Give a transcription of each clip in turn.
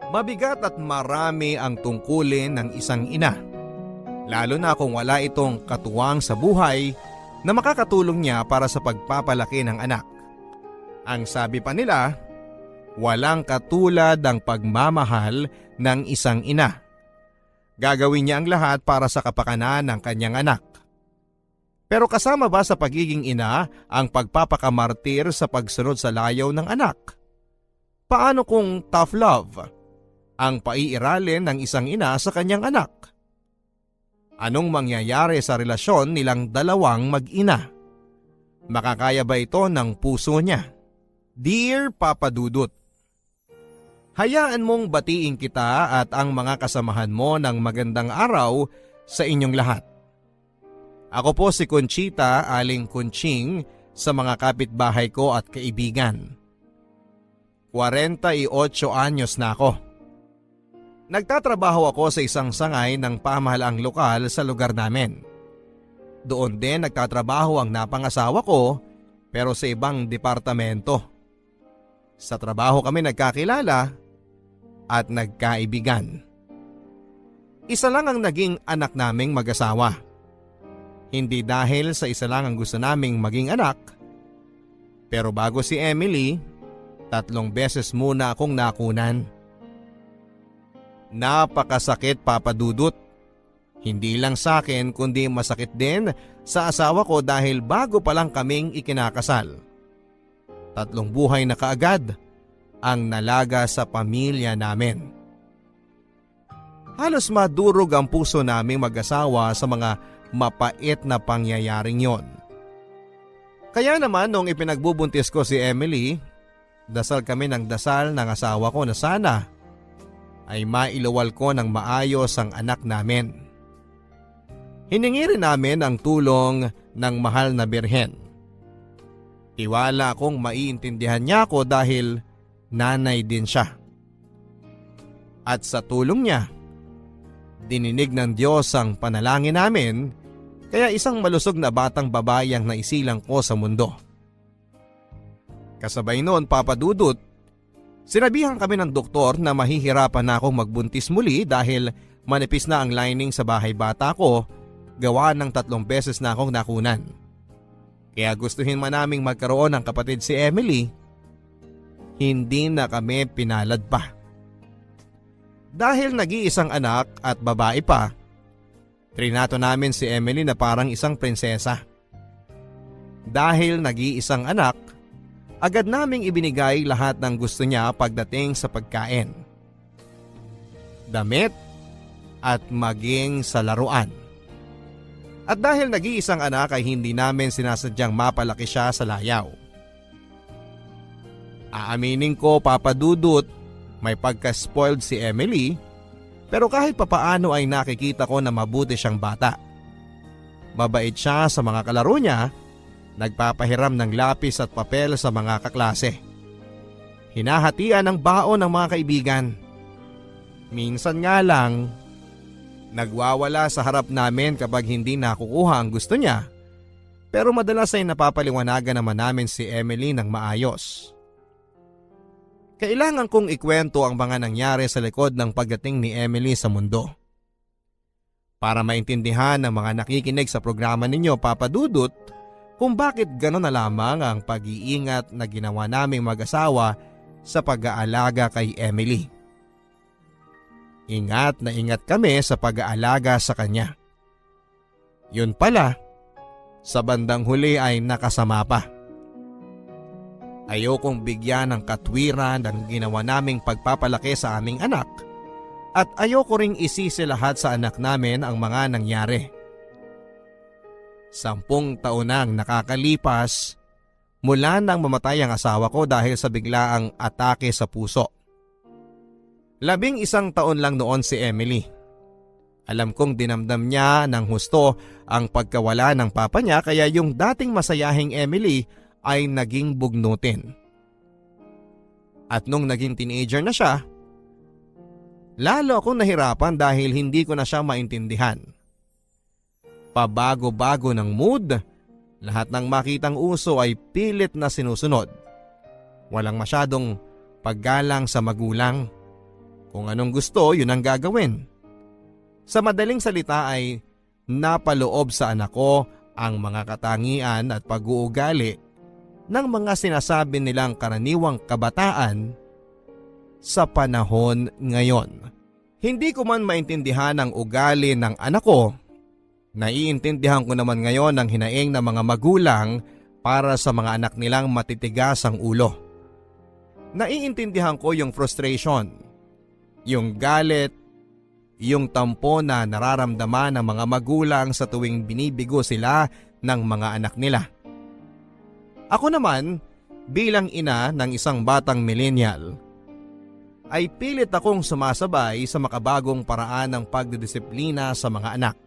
Mabigat at marami ang tungkulin ng isang ina, lalo na kung wala itong katuwang sa buhay na makakatulong niya para sa pagpapalaki ng anak. Ang sabi pa nila, walang katulad ang pagmamahal ng isang ina. Gagawin niya ang lahat para sa kapakanan ng kanyang anak. Pero kasama ba sa pagiging ina ang pagpapakamartir sa pagsunod sa layaw ng anak? Paano kung tough love ang paiiralin ng isang ina sa kanyang anak? Anong mangyayari sa relasyon nilang dalawang mag-ina? Makakaya ba ito ng puso niya? Dear Papa Dudut, hayaan mong batiin kita at ang mga kasamahan mo ng magandang araw sa inyong lahat. Ako po si Conchita, aling Kunching, sa mga kapitbahay ko at kaibigan. 48 anyos na ako. Nagtatrabaho ako sa isang sangay ng pamahalaang lokal sa lugar namin. Doon din nagtatrabaho ang napangasawa ko pero sa ibang departamento. Sa trabaho kami nagkakilala at nagkaibigan. Isa lang ang naging anak naming mag-asawa. Hindi dahil sa isa lang ang gusto naming maging anak, pero bago si Emily, 3 beses muna akong nakunan. Napakasakit, Papa Dudut. Hindi lang sa akin kundi masakit din sa asawa ko dahil bago pa lang kaming ikinakasal. 3 buhay na kaagad ang nalaga sa pamilya namin. Halos madurog ang puso naming mag-asawa sa mga mapait na pangyayaring yon. Kaya naman nung ipinagbubuntis ko si Emily, dasal kami ng dasal ng asawa ko na sana ay mailuwal ko ng maayos ang anak namin. Hiningi rin namin ang tulong ng mahal na Birhen. Tiwala akong maiintindihan niya ako dahil nanay din siya. At sa tulong niya, dininig ng Diyos ang panalangin namin, kaya isang malusog na batang babae ang naisilang ko sa mundo. Kasabay noon, Papa Dudut, sinabihan kami ng doktor na mahihirapan na akong magbuntis muli dahil manipis na ang lining sa bahay bata ko, gawa ng 3 beses na akong nakunan. Kaya gustuhin man naming magkaroon ng kapatid si Emily, hindi na kami pinalad pa. Dahil nag-iisang anak at babae pa, trinato namin si Emily na parang isang prinsesa. Dahil nag-iisang anak, agad naming ibinigay lahat ng gusto niya pagdating sa pagkain, damit at maging sa laruan. At dahil nag-iisang anak ay hindi namin sinasadyang mapalaki siya sa layaw. Aaminin ko, Papa Dudut, may pagka-spoiled si Emily, pero kahit papaano ay nakikita ko na mabuti siyang bata. Mabait siya sa mga kalaro niya, nagpapahiram ng lapis at papel sa mga kaklase. Hinahatian ng baon ng mga kaibigan. Minsan nga lang, nagwawala sa harap namin kapag hindi nakukuha ang gusto niya, pero madalas ay napapaliwanagan naman namin si Emily ng maayos. Kailangan kong ikwento ang mga nangyari sa likod ng pagdating ni Emily sa mundo. Para maintindihan ng mga nakikinig sa programa ninyo, Papa Dudut, kung bakit gano'n na lamang ang pag-iingat na ginawa naming mag-asawa sa pag-aalaga kay Emily. Ingat na ingat kami sa pag-aalaga sa kanya. Yun pala, sa bandang huli ay nakasama pa. Ayokong bigyan ng katwiran ang ginawa naming pagpapalaki sa aming anak at ayoko ring isisi lahat sa anak namin ang mga nangyari. 10 taon nang nakakalipas mula nang mamatay ang asawa ko dahil sa biglaang atake sa puso. 11 taon lang noon si Emily. Alam kong dinamdam niya ng husto ang pagkawala ng papa niya kaya yung dating masayahing Emily ay naging bugnutin. At nung naging teenager na siya, lalo akong nahirapan dahil hindi ko na siya maintindihan. Pabago-bago ng mood, lahat ng makitang uso ay pilit na sinusunod. Walang masyadong paggalang sa magulang. Kung anong gusto, yun ang gagawin. Sa madaling salita ay napaloob sa anak ko ang mga katangian at pag-uugali ng mga sinasabi nilang karaniwang kabataan sa panahon ngayon. Hindi ko man maintindihan ang ugali ng anak ko, naiintindihan ko naman ngayon ang hinaing ng mga magulang para sa mga anak nilang matitigas ang ulo. Naiintindihan ko yung frustration, yung galit, yung tampo na nararamdaman ng mga magulang sa tuwing binibigo sila ng mga anak nila. Ako naman, bilang ina ng isang batang millennial, ay pilit akong sumasabay sa makabagong paraan ng pagdidisiplina sa mga anak.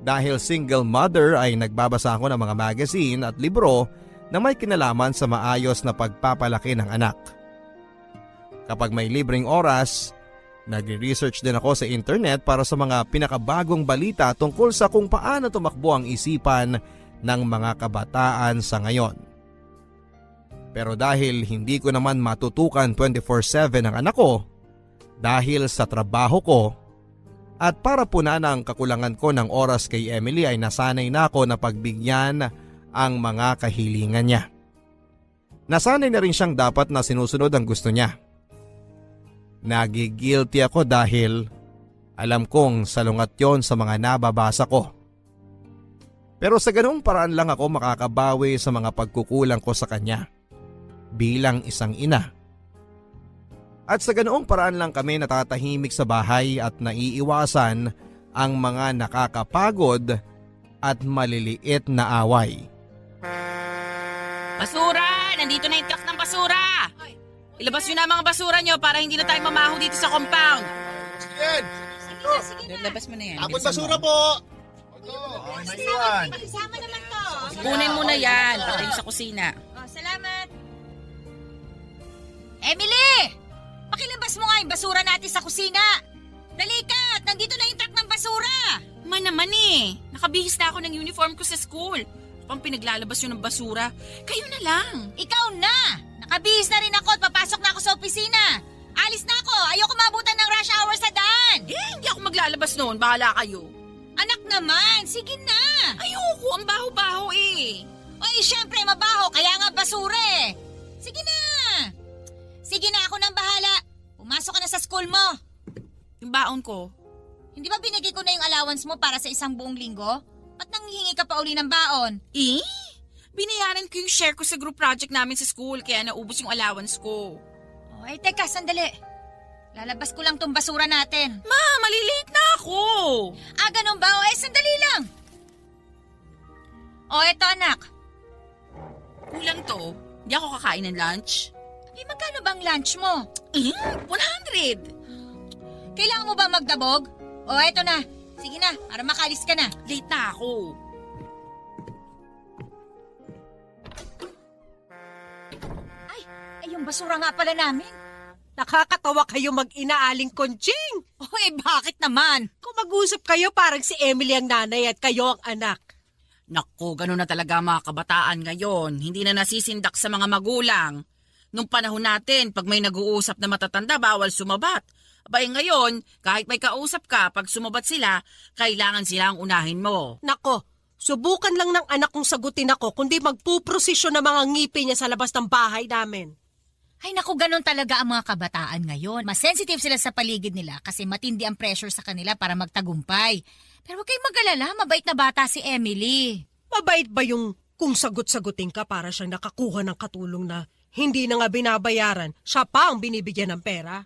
Dahil single mother ay nagbabasa ako ng mga magazine at libro na may kinalaman sa maayos na pagpapalaki ng anak. Kapag may libreng oras, nagre-research din ako sa internet para sa mga pinakabagong balita tungkol sa kung paano tumakbo ang isipan ng mga kabataan sa ngayon. Pero dahil hindi ko naman matutukan 24/7 ang anak ko dahil sa trabaho ko at para punan ang kakulangan ko ng oras kay Emily ay nasanay na ako na pagbigyan ang mga kahilingan niya. Nasanay na rin siyang dapat na sinusunod ang gusto niya. Nagigilty ako dahil alam kong salungat yon sa mga nababasa ko. Pero sa ganung paraan lang ako makakabawi sa mga pagkukulang ko sa kanya bilang isang ina. At sa ganoong paraan lang kami natatahimik sa bahay at naiiwasan ang mga nakakapagod at maliliit na away. Basura! Nandito na yung truck ng basura! Ilabas nyo na ang mga basura nyo para hindi na tayo mamaho dito sa compound. Sige! Labas mo na yan. Tapon basura po! Isama naman to. Kunin mo na yan. Patayin sa kusina. Oh, salamat. Emily! Pakilabas mo nga yung basura natin sa kusina. Dali ka! Nandito na yung truck ng basura. Man naman eh. Nakabihis na ako ng uniform ko sa school. Pang pinaglalabas yun ng basura. Kayo na lang. Ikaw na! Nakabihis na rin ako at papasok na ako sa opisina. Alis na ako. Ayoko mabutan ng rush hour sa daan. Hindi ako maglalabas noon. Bahala kayo. Anak naman, sige na. Ayoko. Ang baho-baho eh. Ay, syempre mabaho. Kaya nga basura eh. Sige na. Sige na, ako nang bahala. Pumasok ka na sa school mo. Yung baon ko. Hindi ba binigay ko na yung allowance mo para sa isang buong linggo? Ba't nanghihingi ka pa uli ng baon? Binayaran ko yung share ko sa group project namin sa school kaya naubos yung allowance ko. Oh, ay teka, sandali. Lalabas ko lang tong basura natin. Ma, malilate na ako. Ganun ba? O, sandali lang. O, eto anak. Kulang to. Hindi ako kakain ng lunch. Magkano bang lunch mo? 100. Kailangan mo ba magdabog? O, eto na. Sige na, para makalis ka na. Late na ako. Ay, yung basura nga pala namin. Nakakatawa kayo mag-inaaling konching. O, bakit naman? Kung mag-usap kayo parang si Emily ang nanay at kayo ang anak. Naku, ganun na talaga mga kabataan ngayon. Hindi na nasisindak sa mga magulang. Nung panahon natin, pag may nag-uusap na matatanda, bawal sumabat. Abay ngayon, kahit may kausap ka, pag sumabat sila, kailangan sila ang unahin mo. Nako, subukan lang ng anak kong sagutin ako kundi magpuprosesyon ng mga ngipin niya sa labas ng bahay namin. Ay naku, ganun talaga ang mga kabataan ngayon. Mas sensitive sila sa paligid nila kasi matindi ang pressure sa kanila para magtagumpay. Pero huwag kayong mag-alala, mabait na bata si Emily. Mabait ba yung kung sagot-sagutin ka para siyang nakakuha ng katulong na hindi na nga binabayaran, siya pa ang binibigyan ng pera?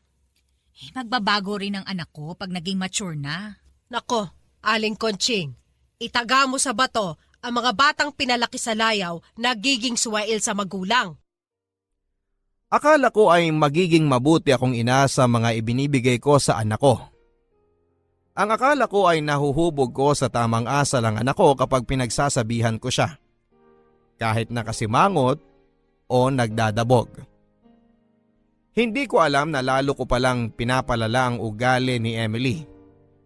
Magbabago rin ang anak ko pag naging mature na. Nako, Aling Konching, itaga mo sa bato ang mga batang pinalaki sa layaw nagiging suwail sa magulang. Akala ko ay magiging mabuti akong ina sa mga ibinibigay ko sa anak ko. Ang akala ko ay nahuhubog ko sa tamang asal ang anak ko kapag pinagsasabihan ko siya. Kahit nakasimangot o nagdadabog. Hindi ko alam na lalo ko palang pinapalala ang ugali ni Emily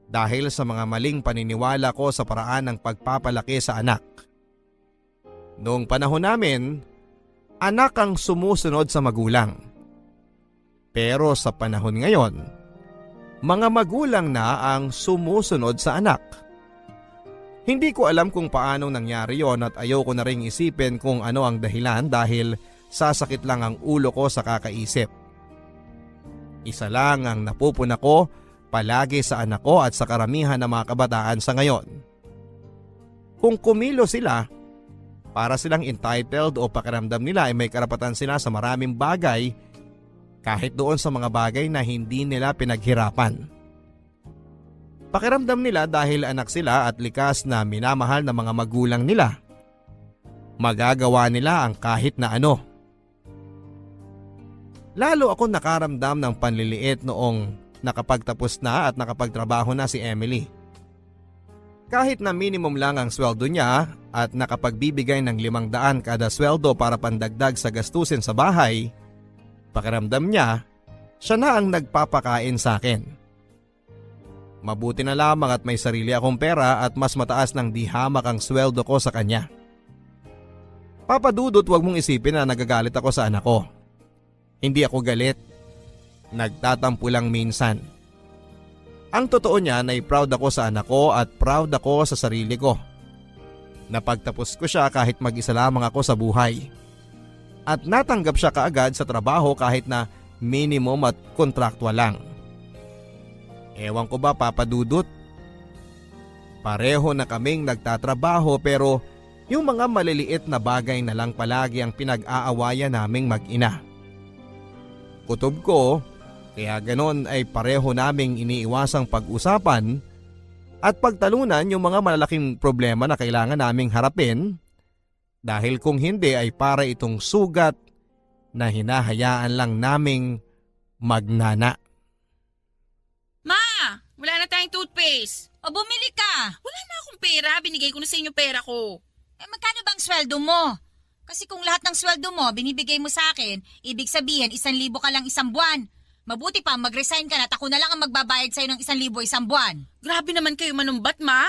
dahil sa mga maling paniniwala ko sa paraan ng pagpapalaki sa anak. Noong panahon namin, anak ang sumusunod sa magulang. Pero sa panahon ngayon, mga magulang na ang sumusunod sa anak. Hindi ko alam kung paanong nangyari yon at ayoko na ring isipin kung ano ang dahilan dahil sasakit lang ang ulo ko sa kakaisip. Isa lang ang napupuna ko palagi sa anak ko at sa karamihan ng mga kabataan sa ngayon. Kung kumilo sila, para silang entitled o pakiramdam nila ay may karapatan sila sa maraming bagay kahit doon sa mga bagay na hindi nila pinaghirapan. Pakiramdam nila dahil anak sila at likas na minamahal ng mga magulang nila. Magagawa nila ang kahit na ano. Lalo ako nakaramdam ng panliliit noong nakapagtapos na at nakapagtrabaho na si Emily. Kahit na minimum lang ang sweldo niya at nakapagbibigay ng 500 kada sweldo para pandagdag sa gastusin sa bahay, pakiramdam niya, siya na ang nagpapakain sa akin. Mabuti na lamang at may sarili akong pera at mas mataas ng dihamak ang sweldo ko sa kanya. Papadudot, wag mong isipin na nagagalit ako sa anak ko. Hindi ako galit. Nagtatampo lang minsan. Ang totoo niyan ay proud ako sa anak ko at proud ako sa sarili ko. Napagtapos ko siya kahit mag-isa lamang ako sa buhay. At natanggap siya kaagad sa trabaho kahit na minimum at kontraktual lang. Ewan ko ba, papadudot? Pareho na kaming nagtatrabaho pero yung mga maliliit na bagay na lang palagi ang pinag-aawayan naming mag-ina. Kutob ko, kaya ganon ay pareho naming iniiwasang pag-usapan at pagtalunan yung mga malalaking problema na kailangan naming harapin dahil kung hindi ay para itong sugat na hinahayaan lang naming magnana. Ma! Wala na tayong toothpaste. O bumili ka. Wala na akong pera. Binigay ko na sa inyo pera ko. Magkano bang sweldo mo? Kasi kung lahat ng sweldo mo binibigay mo sa akin, ibig sabihin 1,000 ka lang isang buwan. Mabuti pa mag-resign ka na at ako na lang ang magbabayad sa'yo ng 1,000 isang buwan. Grabe naman kayo manumbat, ma.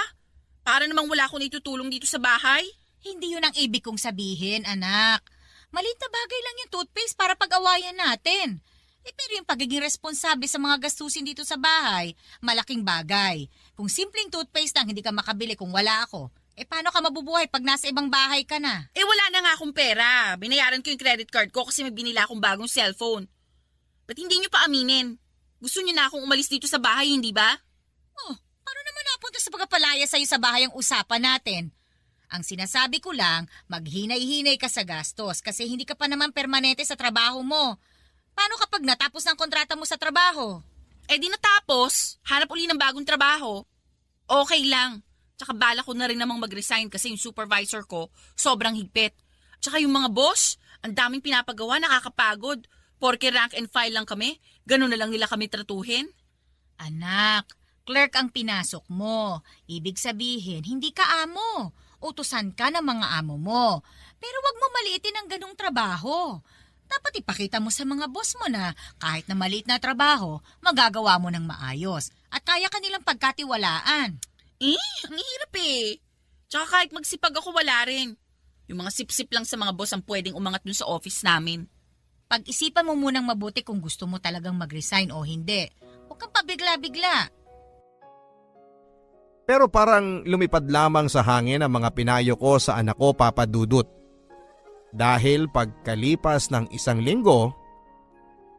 Para namang wala akong itutulong dito sa bahay. Hindi yun ang ibig kong sabihin, anak. Maliit na bagay lang yung toothpaste para pag-awayan natin. Pero yung pagiging responsable sa mga gastusin dito sa bahay, malaking bagay. Kung simpleng toothpaste lang hindi ka makabili kung wala ako, paano ka mabubuhay pag nasa ibang bahay ka na? Wala na nga akong pera. Binayaran ko yung credit card ko kasi may binila akong bagong cellphone. Ba't hindi nyo pa aminin? Gusto nyo na akong umalis dito sa bahay, hindi ba? Oh, paano naman napunta sa pagpapalaya sa'yo sa bahay ang usapan natin? Ang sinasabi ko lang, maghinay-hinay ka sa gastos kasi hindi ka pa naman permanente sa trabaho mo. Paano kapag natapos ng kontrata mo sa trabaho? Di natapos. Hanap uli ng bagong trabaho. Okay lang. Tsaka bala ko na rin namang mag-resign kasi yung supervisor ko sobrang higpit. Tsaka yung mga boss, ang daming pinapagawa, nakakapagod. Porke rank and file lang kami, ganun na lang nila kami tratuhin. Anak, clerk ang pinasok mo. Ibig sabihin, hindi ka amo. Utusan ka ng mga amo mo. Pero wag mo maliitin ang ganung trabaho. Dapat ipakita mo sa mga boss mo na kahit na maliit na trabaho, magagawa mo ng maayos at kaya ka nilang pagkatiwalaan. Ang hirap eh. Tsaka kahit magsipag ako, wala rin. Yung mga sip-sip lang sa mga boss ang pwedeng umangat dun sa office namin. Pag-isipan mo munang mabuti kung gusto mo talagang mag-resign o hindi. Huwag kang pabigla-bigla. Pero parang lumipad lamang sa hangin ang mga pinayo ko sa anak ko, Papa Dudut. Dahil pagkalipas ng 1 linggo,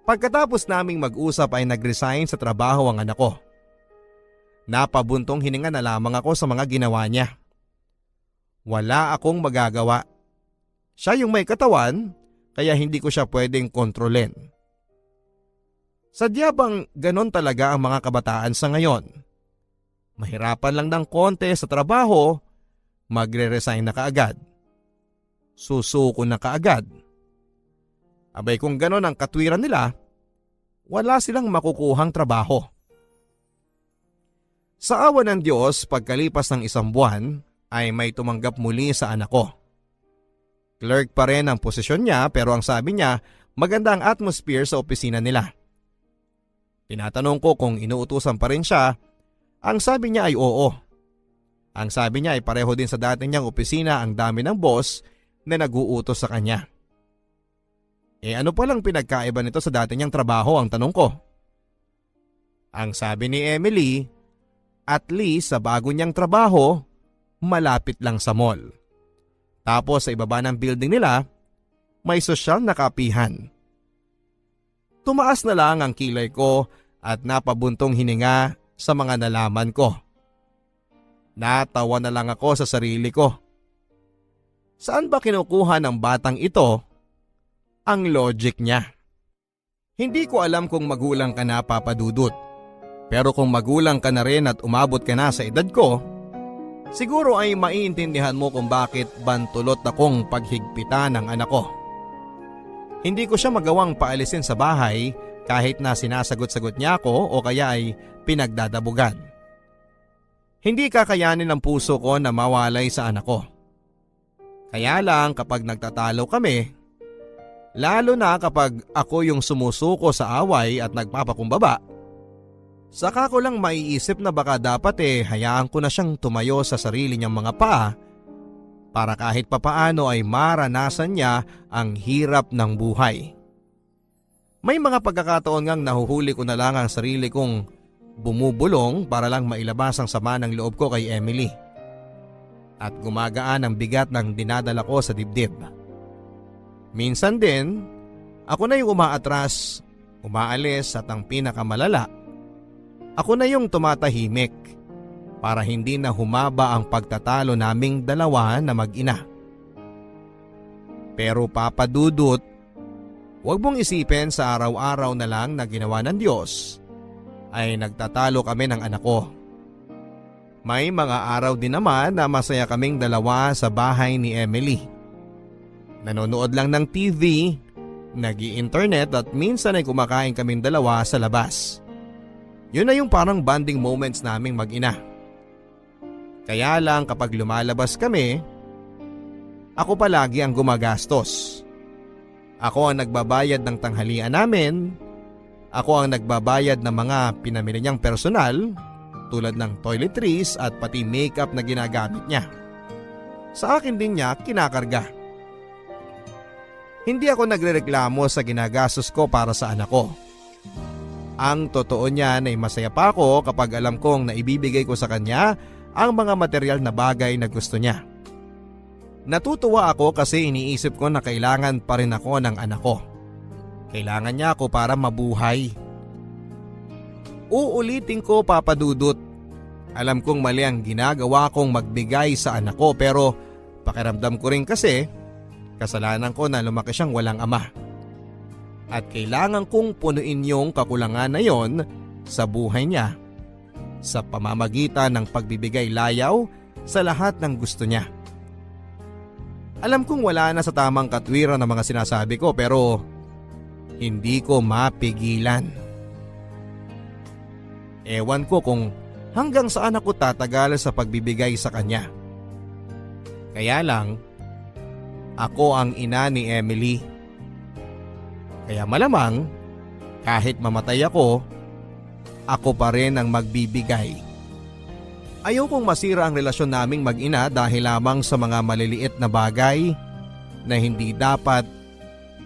pagkatapos naming mag-usap ay nag-resign sa trabaho ang anak ko. Napabuntong hininga na lamang ako sa mga ginawa niya. Wala akong magagawa. Siya yung may katawan, kaya hindi ko siya pwedeng kontrolin. Sadya bang ganon talaga ang mga kabataan sa ngayon? Mahirapan lang ng konti sa trabaho, magre-resign na kaagad. Susuko na kaagad. Abay kung ganon ang katwiran nila, wala silang makukuhang trabaho. Sa awa ng Diyos, pagkalipas ng 1 buwan, ay may tumanggap muli sa anak ko. Clerk pa rin ang posisyon niya pero ang sabi niya, maganda ang atmosphere sa opisina nila. Tinatanong ko kung inuutusan pa rin siya, ang sabi niya ay oo. Ang sabi niya ay pareho din sa dati niyang opisina ang dami ng boss na nag-uutos sa kanya. Ano palang pinagkaiba nito sa dati niyang trabaho, ang tanong ko? Ang sabi ni Emily, at least sa bago niyang trabaho, malapit lang sa mall. Tapos sa ibaba ng building nila, may sosyal na kapihan. Tumaas na lang ang kilay ko at napabuntong hininga sa mga nalaman ko. Natawa na lang ako sa sarili ko. Saan ba kinukuha ng batang ito ang logic niya? Hindi ko alam kung magulang ka na, Papa Dudut. Pero kung magulang ka na rin at umabot ka na sa edad ko, siguro ay maiintindihan mo kung bakit bantulot akong paghigpitan ng anak ko. Hindi ko siya magawang paalisin sa bahay kahit na sinasagot-sagot niya ako o kaya ay pinagdadabugan. Hindi kakayanin ng puso ko na mawalay sa anak ko. Kaya lang kapag nagtatalo kami, lalo na kapag ako yung sumusuko sa away at nagpapakumbaba, saka ko lang maiisip na baka dapat hayaan ko na siyang tumayo sa sarili niyang mga paa para kahit papaano ay maranasan niya ang hirap ng buhay. May mga pagkakataon ngang nahuhuli ko na lang ang sarili kong bumubulong para lang mailabas ang sama ng loob ko kay Emily. At gumagaan ang bigat ng dinadala ko sa dibdib. Minsan din, ako na yung umaatras, umaalis at ang pinakamalala, ako na yung tumatahimik para hindi na humaba ang pagtatalo naming dalawa na mag-ina. Pero Papa Dudut, huwag mong isipin sa araw-araw na lang na ginawa ng Diyos ay nagtatalo kami ng anak ko. May mga araw din naman na masaya kaming dalawa sa bahay ni Emily. Nanonood lang ng TV, nag-i-internet at minsan ay kumakain kaming dalawa sa labas. Yun na yung parang bonding moments naming mag-ina. Kaya lang kapag lumalabas kami, ako palagi ang gumagastos. Ako ang nagbabayad ng tanghalian namin, ako ang nagbabayad ng mga pinamili niyang personal tulad ng toiletries at pati makeup na ginagamit niya. Sa akin din niya kinakarga. Hindi ako nagrereklamo sa ginagastos ko para sa anak ko. Ang totoo niyan ay masaya pa ako kapag alam kong naibibigay ko sa kanya ang mga material na bagay na gusto niya. Natutuwa ako kasi iniisip ko na kailangan pa rin ako ng anak ko. Kailangan niya ako para mabuhay. Uulitin ko, Papa Dudut. Alam kong mali ang ginagawa kong magbigay sa anak ko pero pakiramdam ko rin kasi kasalanan ko na lumaki siyang walang ama. At kailangan kong punuin yung kakulangan na yon sa buhay niya sa pamamagitan ng pagbibigay layaw sa lahat ng gusto niya. Alam kong wala na sa tamang katwiran ng mga sinasabi ko pero hindi ko mapigilan. Ewan ko kung hanggang saan ako tatagal sa pagbibigay sa kanya. Kaya lang, ako ang ina ni Emily. Kaya malamang, kahit mamatay ako pa rin ang magbibigay. Ayokong masira ang relasyon naming mag-ina dahil lamang sa mga maliliit na bagay na hindi dapat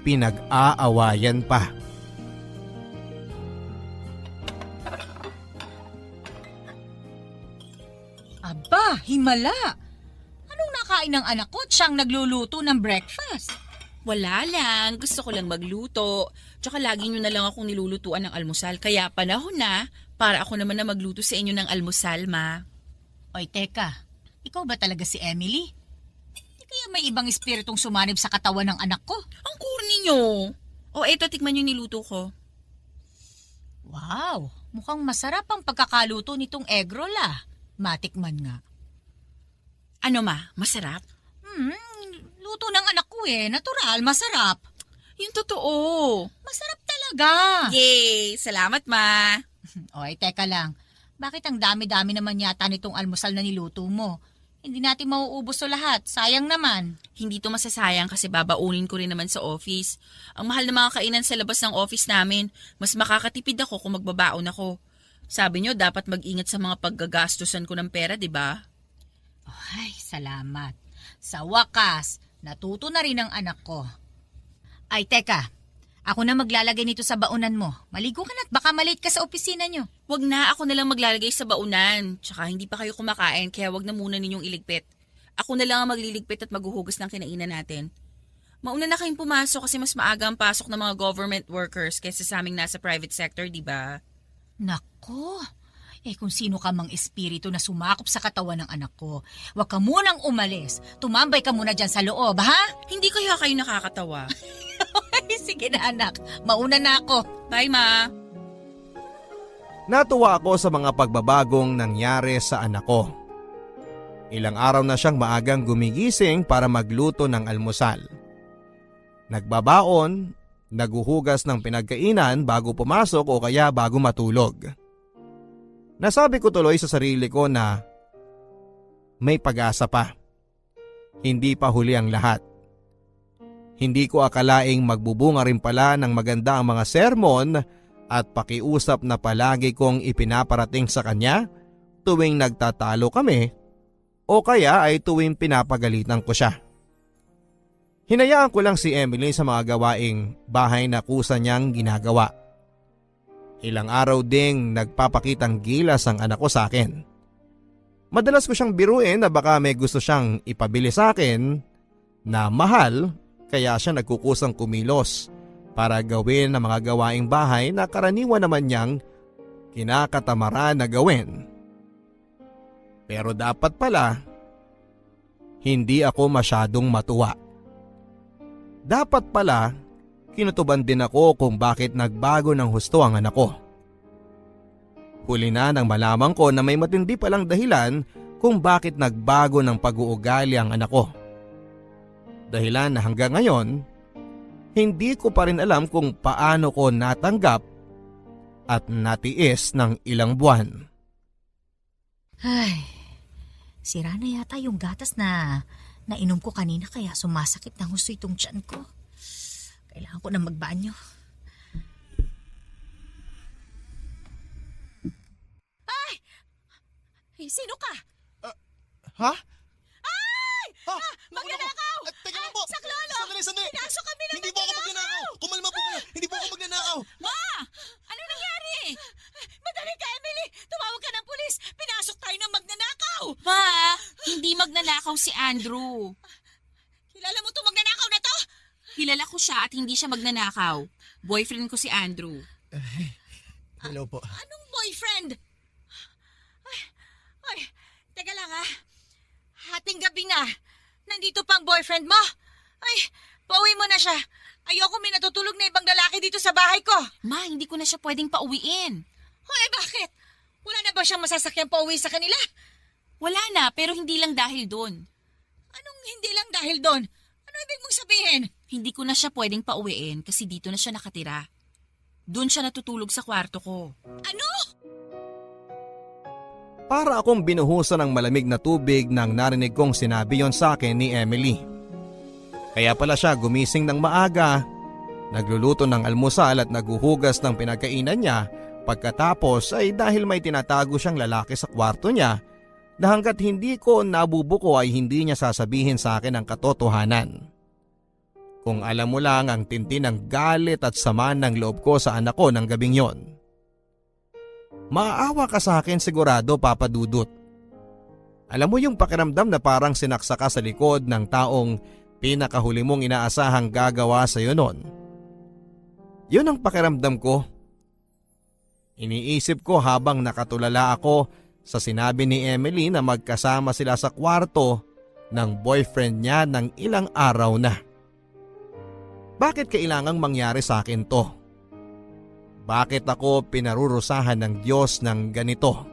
pinag-aawayan pa. Aba, himala! Anong nakain ng anak ko at siyang nagluluto ng breakfast? Wala lang, gusto ko lang magluto. Tsaka lagi nyo na lang akong nilulutuan ng almusal. Kaya panahon na para ako naman na magluto sa inyo ng almusal, Ma. Oy, teka. Ikaw ba talaga si Emily? Di kaya may ibang espiritong sumanib sa katawan ng anak ko? Ang corny nyo. O eto, tikman yung niluto ko. Wow, mukhang masarap ang pagkakaluto nitong egg roll ah. Matikman nga. Ano, Ma? Masarap? Luto ng anak ko natural, masarap. Yung totoo. Masarap talaga. Yay! Salamat, Ma. Oy, teka lang. Bakit ang dami-dami naman yata nitong almusal na niluto mo? Hindi natin mauubos to lahat. Sayang naman. Hindi to masasayang kasi babaunin ko rin naman sa office. Ang mahal ng mga kainan sa labas ng office namin. Mas makakatipid ako kung magbabaon ako. Sabi nyo, dapat mag-ingat sa mga paggagastusan ko ng pera, di ba? Ay, salamat. Sa wakas, natuto na rin ang anak ko. Ay, teka. Ako na maglalagay nito sa baunan mo. Maligo ka na at baka malate ka sa opisina nyo. Wag na, ako na lang maglalagay sa baunan. Tsaka hindi pa kayo kumakain kaya wag na muna ninyong iligpit. Ako na lang ang magliligpit at maghuhugas ng kinainan natin. Mauna na kayong pumasok kasi mas maaga ang pasok ng mga government workers kaysa sa aming nasa private sector, di ba? Nako, kung sino ka mang espiritu na sumakop sa katawan ng anak ko, huwag ka munang umalis. Tumambay ka muna dyan sa loob, ha? Hindi kaya kayo nakakatawa. Sige na anak, mauna na ako. Bye, Ma. Natuwa ako sa mga pagbabagong nangyari sa anak ko. Ilang araw na siyang maagang gumigising para magluto ng almusal. Nagbabaon, naguhugas ng pinagkainan bago pumasok o kaya bago matulog. Nasabi ko tuloy sa sarili ko na may pag-asa pa. Hindi pa huli ang lahat. Hindi ko akalaing magbubunga rin pala ng maganda ang mga sermon at pakiusap na palagi kong ipinaparating sa kanya tuwing nagtatalo kami o kaya ay tuwing pinapagalitan ko siya. Hinayaan ko lang si Emily sa mga gawaing bahay na kusa niyang ginagawa. Ilang araw ding nagpapakitang gilas ang anak ko sa akin. Madalas ko siyang biruin na baka may gusto siyang ipabili sa akin na mahal kaya siya nagkukusang kumilos para gawin ang mga gawaing bahay na karaniwan naman niyang kinakatamaran na gawin. Pero dapat pala, hindi ako masyadong matuwa. Dapat pala, kinutuban din ako kung bakit nagbago ng husto ang anak ko. Huli na nang malaman ko na may matindi palang dahilan kung bakit nagbago ng pag-uugali ang anak ko. Dahilan na hanggang ngayon, hindi ko pa rin alam kung paano ko natanggap at natiis ng ilang buwan. Ay, sira na yata yung gatas na nainom ko kanina kaya sumasakit ng husto itong tiyan ko. Kailangan ko na magbanyo. Ay, sino ka? Ha? Ay! Ha? Magnanakaw! Teka lang po! Saklolo! Sandali! Pinasok kami ng Hindi po ako magnanakaw! Kumalma po kayo! Hindi po ako magnanakaw! Ma! Ano nangyari? Madali ka, Emily! Tumawag ka ng pulis! Pinasok tayo ng magnanakaw! Ma! Hindi magnanakaw si Andrew. Kilala mo itong magnanakaw na to? Kilala ko siya at hindi siya magnanakaw. Boyfriend ko si Andrew. Hello po. Anong boyfriend? Ay, teka lang ha. Hating gabi na. Nandito pang boyfriend mo? Ay, pauwi mo na siya. Ayoko may natutulog na ibang lalaki dito sa bahay ko. Ma, hindi ko na siya pwedeng pauwiin. Ay, bakit? Wala na ba siyang masasakyan pauwi sa kanila? Wala na, pero hindi lang dahil doon. Anong hindi lang dahil doon? Ano ibig mong sabihin? Hindi ko na siya pwedeng pauwiin kasi dito na siya nakatira. Doon siya natutulog sa kwarto ko. Ano? Para akong binuhusan ng malamig na tubig nang narinig kong sinabi yon sa akin ni Emily. Kaya pala siya gumising ng maaga, nagluluto ng almusal at naguhugas ng pinagkainan niya pagkatapos ay dahil may tinatago siyang lalaki sa kwarto niya na hanggat hindi ko nabubuko ay hindi niya sasabihin sa akin ang katotohanan. Kung alam mo lang ang tintin ng galit at sama ng loob ko sa anak ko ng gabing yon. Maaawa ka sa akin sigurado, Papa Dudut. Alam mo yung pakiramdam na parang sinaksa ka sa likod ng taong pinakahuli mong inaasahang gagawa sa iyo noon. Yun ang pakiramdam ko. Iniisip ko habang nakatulala ako sa sinabi ni Emily na magkasama sila sa kwarto ng boyfriend niya ng ilang araw na. Bakit kailangang mangyari sa akin to? Bakit ako pinarurusahan ng Diyos ng ganito?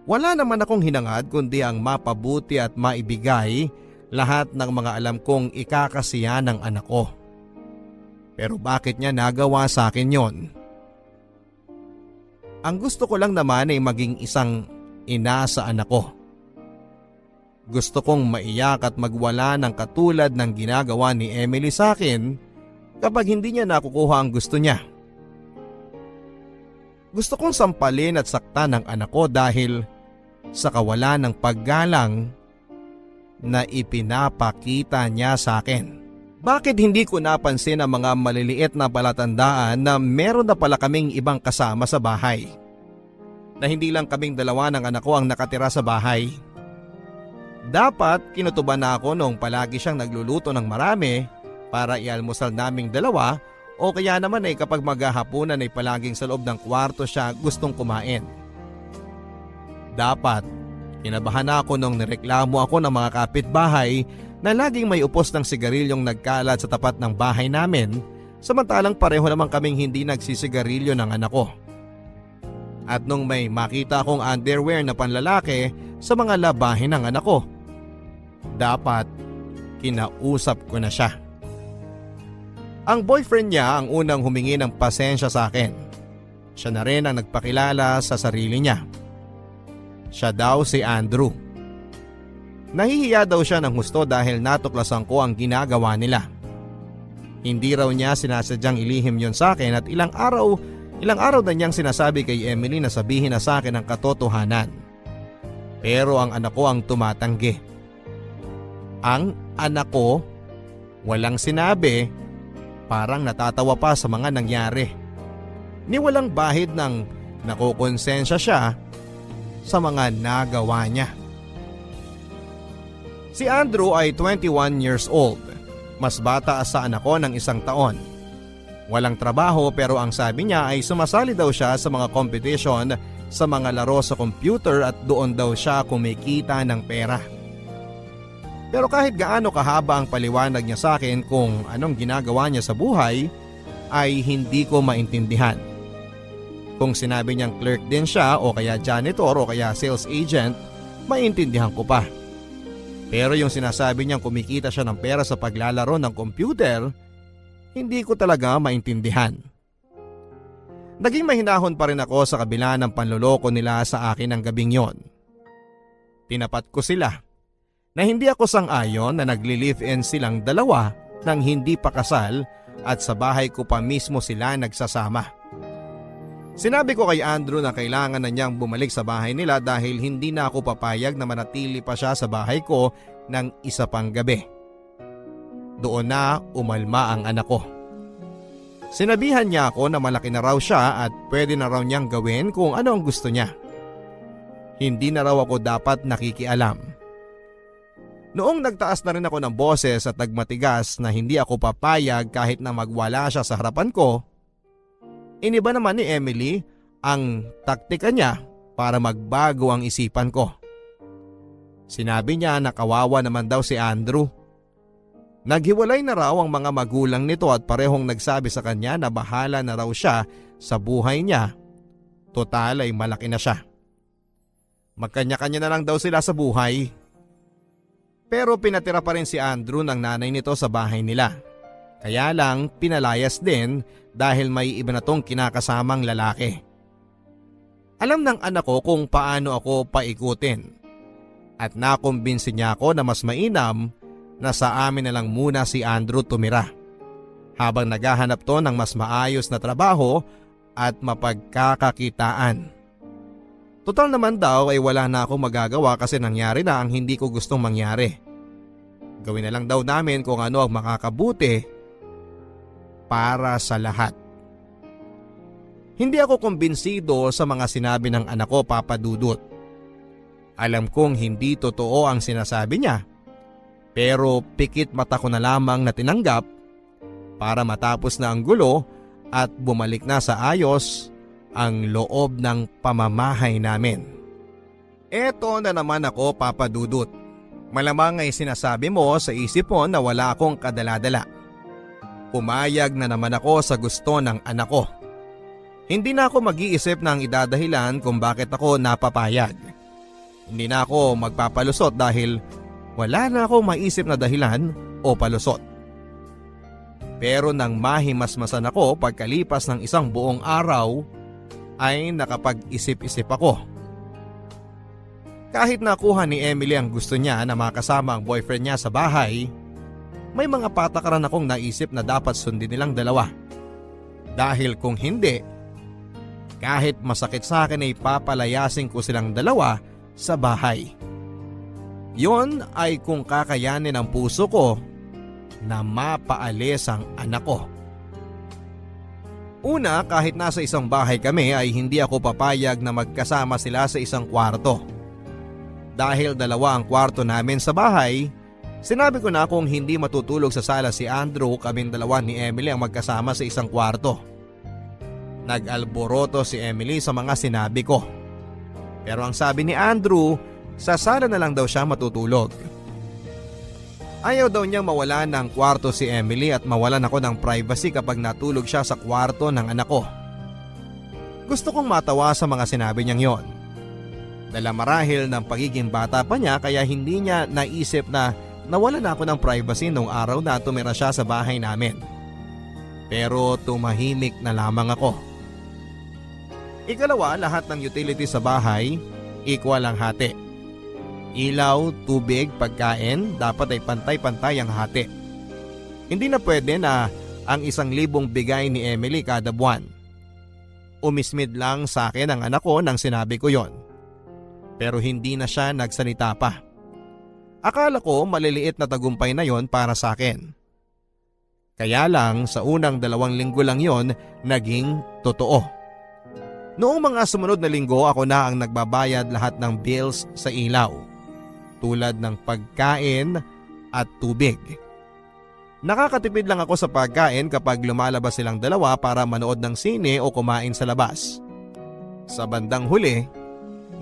Wala naman akong hinangad kundi ang mapabuti at maibigay lahat ng mga alam kong ikakasiya ng anak ko. Pero bakit niya nagawa sa akin yon? Ang gusto ko lang naman ay maging isang ina sa anak ko. Gusto kong maiyak at magwala ng katulad ng ginagawa ni Emily sa akin kapag hindi niya nakukuha ang gusto niya. Gusto kong sampalin at saktan ang anak ko dahil sa kawalan ng paggalang na ipinapakita niya sa akin. Bakit hindi ko napansin ang mga maliliit na palatandaan na meron na pala kaming ibang kasama sa bahay? Na hindi lang kaming dalawa ng anak ko ang nakatira sa bahay. Dapat kinutuban na ako nung palagi siyang nagluluto ng marami para ialmusal naming dalawa, o kaya naman ay kapag maghahapunan ay palaging sa loob ng kwarto siya gustong kumain. Dapat kinabahan ako nung nireklamo ako ng mga kapitbahay na laging may upos ng sigarilyong nagkalat sa tapat ng bahay namin, samantalang pareho naman kaming hindi nagsisigarilyo ng anak ko. At nung may makita akong underwear na panlalaki sa mga labahin ng anak ko, dapat kinausap ko na siya. Ang boyfriend niya ang unang humingi ng pasensya sa akin. Siya na rin ang nagpakilala sa sarili niya. Siya daw si Andrew. Nahihiya daw siya ng husto dahil natuklasan ko ang ginagawa nila. Hindi raw niya sinasadyang ilihim yon sa akin at ilang araw na niyang sinasabi kay Emily na sabihin na sa akin ang katotohanan. Pero ang anak ko ang tumatanggi. Ang anak ko walang sinabi, parang natatawa pa sa mga nangyari. Ni walang bahid ng nakukonsensya siya sa mga nagawa niya. Si Andrew ay 21 years old. Mas bata sa anak ko ng 1 taon. Walang trabaho pero ang sabi niya ay sumasali daw siya sa mga competition sa mga laro sa computer at doon daw siya kumikita ng pera. Pero kahit gaano kahaba ang paliwanag niya sa akin kung anong ginagawa niya sa buhay, ay hindi ko maintindihan. Kung sinabi niyang clerk din siya o kaya janitor o kaya sales agent, maintindihan ko pa. Pero yung sinasabi niyang kumikita siya ng pera sa paglalaro ng computer, hindi ko talaga maintindihan. Naging mahinahon pa rin ako sa kabila ng panloloko nila sa akin ng gabing yon. Tinapat ko sila na hindi ako sang-ayon na nagli-live-in silang dalawa nang hindi pa kasal at sa bahay ko pa mismo sila nagsasama. Sinabi ko kay Andrew na kailangan na niyang bumalik sa bahay nila dahil hindi na ako papayag na manatili pa siya sa bahay ko ng isa pang gabi. Doon na umalma ang anak ko. Sinabihan niya ako na malaki na raw siya at pwede na raw niyang gawin kung ano ang gusto niya. Hindi na raw ako dapat nakikialam. Noong nagtaas na rin ako ng boses at nagmatigas na hindi ako papayag kahit na magwala siya sa harapan ko, iniba naman ni Emily ang taktika niya para magbago ang isipan ko. Sinabi niya na kawawa naman daw si Andrew. Naghiwalay na raw ang mga magulang nito at parehong nagsabi sa kanya na bahala na raw siya sa buhay niya. Total ay malaki na siya. Magkanya-kanya na lang daw sila sa buhay. Pero pinatira pa rin si Andrew ng nanay nito sa bahay nila. Kaya lang pinalayas din dahil may iba na tong kinakasamang lalaki. Alam ng anak ko kung paano ako paikutin. At nakumbinsi niya ako na mas mainam na sa amin na lang muna si Andrew tumira. Habang naghahanap to ng mas maayos na trabaho at mapagkakakitaan. Total naman daw ay wala na akong magagawa kasi nangyari na ang hindi ko gustong mangyari. Gawin na lang daw namin kung ano ang makakabuti para sa lahat. Hindi ako kumbinsido sa mga sinabi ng anak ko, Papa Dudut. Alam kong hindi totoo ang sinasabi niya, pero pikit mata ko na lamang na tinanggap para matapos na ang gulo at bumalik na sa ayos ang loob ng pamamahay namin. Eto na naman ako, Papa Dudut. Malamang ay sinasabi mo sa isip mo na wala akong kadaladala. Pumayag na naman ako sa gusto ng anak ko. Hindi na ako mag-iisip ng idadahilan kung bakit ako napapayag. Hindi na ako magpapalusot dahil wala na ako maisip na dahilan o palusot. Pero nang mahimasmasan ako pagkalipas ng isang buong araw, ay nakapag-isip-isip ako. Kahit nakuha ni Emily ang gusto niya na makasama ang boyfriend niya sa bahay, may mga patakaran akong naisip na dapat sundin nilang dalawa. Dahil kung hindi, kahit masakit sa akin ay papalayasin ko silang dalawa sa bahay. Yon ay kung kakayanin ng puso ko na mapaalis ang anak ko. Una, kahit nasa isang bahay kami ay hindi ako papayag na magkasama sila sa isang kwarto. Dahil dalawa ang kwarto namin sa bahay, sinabi ko na kung hindi matutulog sa sala si Andrew, kaming dalawa ni Emily ang magkasama sa isang kwarto. Nag-alboroto si Emily sa mga sinabi ko. Pero ang sabi ni Andrew, sa sala na lang daw siya matutulog. Ayaw daw niyang mawalan ng kwarto si Emily at mawalan ako ng privacy kapag natulog siya sa kwarto ng anak ko. Gusto kong matawa sa mga sinabi niyang yon. Dala marahil ng pagiging bata pa niya kaya hindi niya naisip na nawalan ako ng privacy nung araw na tumira siya sa bahay namin. Pero tumahimik na lamang ako. Ikalawa, lahat ng utilities sa bahay, equal ang hati. Ilaw, tubig, pagkain, dapat ay pantay-pantay ang hati. Hindi na pwede na ang 1,000 bigay ni Emily kada buwan. Umismid lang sa akin ang anak ko nang sinabi ko yon. Pero hindi na siya nagsalita pa. Akala ko maliliit na tagumpay na yon para sa akin. Kaya lang sa unang 2 linggo lang yon naging totoo. Noong mga sumunod na linggo ako na ang nagbabayad lahat ng bills sa ilaw. Tulad ng pagkain at tubig. Nakakatipid lang ako sa pagkain kapag lumalabas silang dalawa para manood ng sine o kumain sa labas. Sa bandang huli,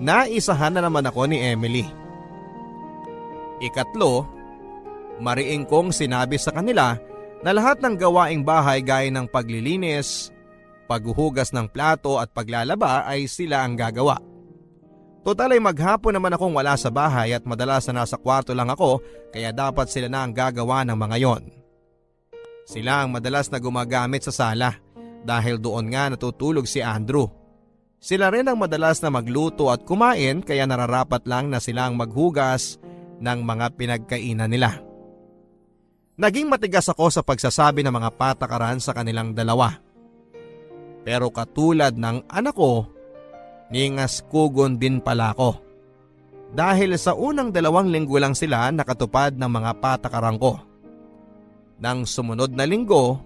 naisahan na naman ako ni Emily. Ikatlo, mariing kong sinabi sa kanila na lahat ng gawaing bahay gaya ng paglilinis, paghuhugas ng plato at paglalaba ay sila ang gagawa. Total ay maghapon naman akong wala sa bahay at madalas na nasa kwarto lang ako kaya dapat sila na ang gagawa ng mga yon. Sila ang madalas na gumagamit sa sala dahil doon nga natutulog si Andrew. Sila rin ang madalas na magluto at kumain kaya nararapat lang na sila ang maghugas ng mga pinagkainan nila. Naging matigas ako sa pagsasabi ng mga patakaran sa kanilang dalawa. Pero katulad ng anak ko, ningaskugon din pala ako. Dahil sa unang 2 linggo lang sila nakatupad ng mga patakaran ko. Nang sumunod na linggo,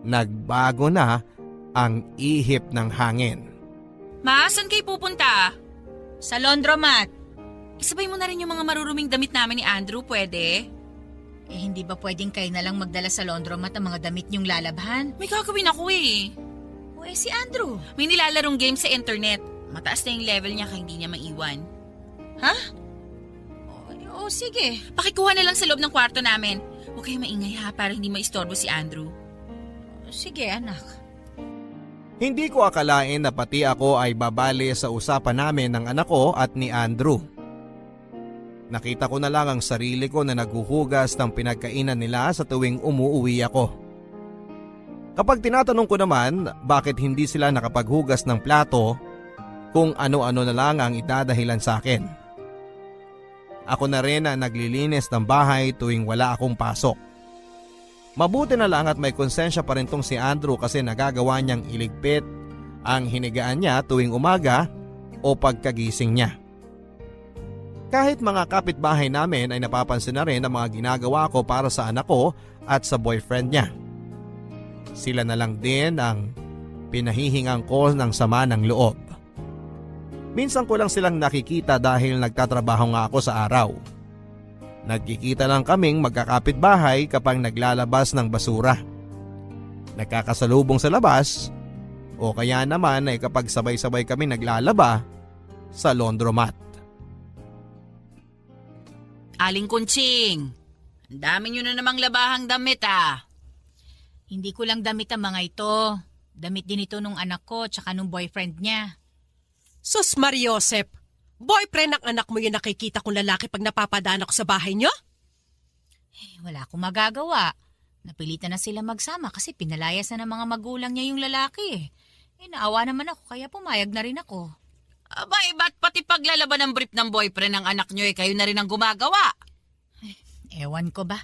nagbago na ang ihip ng hangin. Ma, saan kayo pupunta? Sa laundromat. Isabay mo na rin yung mga maruruming damit namin ni Andrew, pwede? Hindi ba pwedeng kayo na lang magdala sa laundromat ang mga damit niyong lalabhan? May gagawin ako eh. Si Andrew. May nilalarong game sa internet. Mataas na yung level niya kaya hindi niya maiwan. Ha? Sige. Pakikuha na lang sa loob ng kwarto namin. Huwag kayo maingay ha para hindi maistorbo si Andrew. Sige, anak. Hindi ko akalain na pati ako ay babali sa usapan namin ng anak ko at ni Andrew. Nakita ko na lang ang sarili ko na naghuhugas ng pinagkainan nila sa tuwing umuuwi ako. Kapag tinatanong ko naman bakit hindi sila nakapaghugas ng plato, kung ano-ano na lang ang idadahilan sa akin. Ako na rin ang naglilinis ng bahay tuwing wala akong pasok. Mabuti na lang at may konsensya pa rin tong si Andrew kasi nagagawa niyang iligpit ang hinigaan niya tuwing umaga o pagkagising niya. Kahit mga kapitbahay namin ay napapansin na rin ang mga ginagawa ko para sa anak ko at sa boyfriend niya. Sila na lang din ang pinahihingang ko ng sama ng loob. Minsan ko lang silang nakikita dahil nagtatrabaho nga ako sa araw. Nagkikita lang kaming magkakapitbahay kapag naglalabas ng basura. Nagkakasalubong sa labas o kaya naman ay kapag sabay-sabay kami naglalaba sa laundromat. Aling Kunching, ang dami nyo na namang labahang damit ah. Hindi ko lang damit ang mga ito. Damit din ito nung anak ko tsaka nung boyfriend niya. Sus Mariosep, boyfriend ng anak mo yung nakikita kong lalaki pag napapadaan ako sa bahay niyo? Wala akong magagawa. Napilitan na sila magsama kasi pinalayas na ng mga magulang niya yung lalaki. Naawa naman ako kaya pumayag na rin ako. Aba, ba't pati paglalaban ng brief ng boyfriend ng anak nyo kayo na rin ang gumagawa? Ewan ko ba?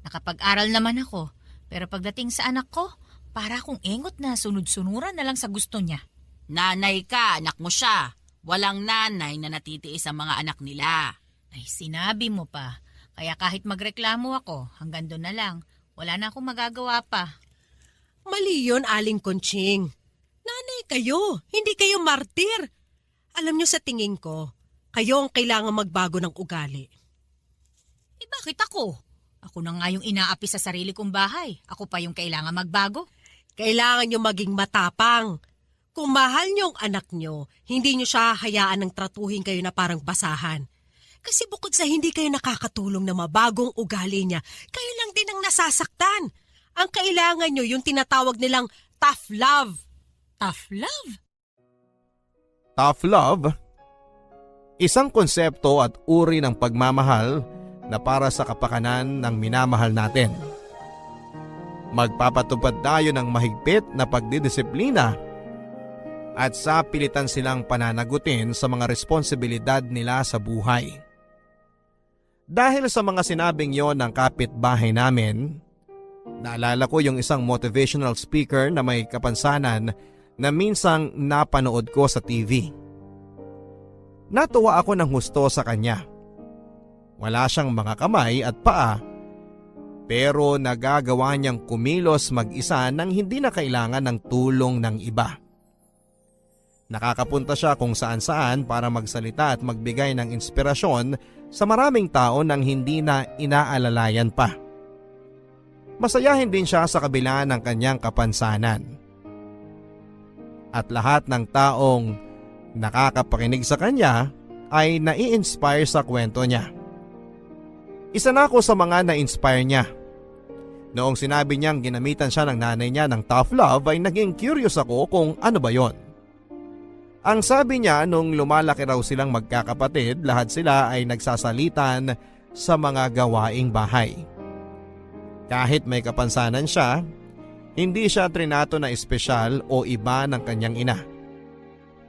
Nakapag-aral naman ako. Pero pagdating sa anak ko, para akong engot na sunod-sunuran na lang sa gusto niya. Nanay ka, anak mo siya. Walang nanay na natitiis ang mga anak nila. Ay, sinabi mo pa. Kaya kahit magreklamo ako, hanggang doon na lang. Wala na akong magagawa pa. Mali yun, Aling Conching. Nanay kayo, hindi kayo martir. Alam niyo sa tingin ko, kayo ang kailangan magbago ng ugali. Bakit ako? Ako na nga yung inaapi sa sarili kong bahay. Ako pa yung kailangan magbago. Kailangan niyo maging matapang. Kung mahal niyo ang anak niyo, hindi niyo siya hayaan ng tratuhin kayo na parang basahan. Kasi bukod sa hindi kayo nakakatulong na mabagong ugali niya, kayo lang din ang nasasaktan. Ang kailangan niyo yung tinatawag nilang tough love. Tough love? Tough love? Isang konsepto at uri ng pagmamahal na para sa kapakanan ng minamahal natin. Magpapatupad tayo ng mahigpit na pagdidisiplina at sa pilitan silang pananagutin sa mga responsibilidad nila sa buhay. Dahil sa mga sinabing yon ng kapitbahay namin, naalala ko yung isang motivational speaker na may kapansanan na minsang napanood ko sa TV. Natuwa ako ng husto sa kanya. Wala siyang mga kamay at paa, pero nagagawa niyang kumilos mag-isa nang hindi na kailangan ng tulong ng iba. Nakakapunta siya kung saan-saan para magsalita at magbigay ng inspirasyon sa maraming tao nang hindi na inaalalayan pa. Masayahin din siya sa kabila ng kanyang kapansanan. At lahat ng taong nakakapakinig sa kanya ay nai-inspire sa kwento niya. Isa na ako sa mga na-inspire niya. Noong sinabi niyang ginamitan siya ng nanay niya ng tough love ay naging curious ako kung ano ba yon. Ang sabi niya nung lumalaki raw silang magkakapatid, lahat sila ay nagsasalitan sa mga gawaing bahay. Kahit may kapansanan siya, hindi siya trinato na espesyal o iba ng kanyang ina.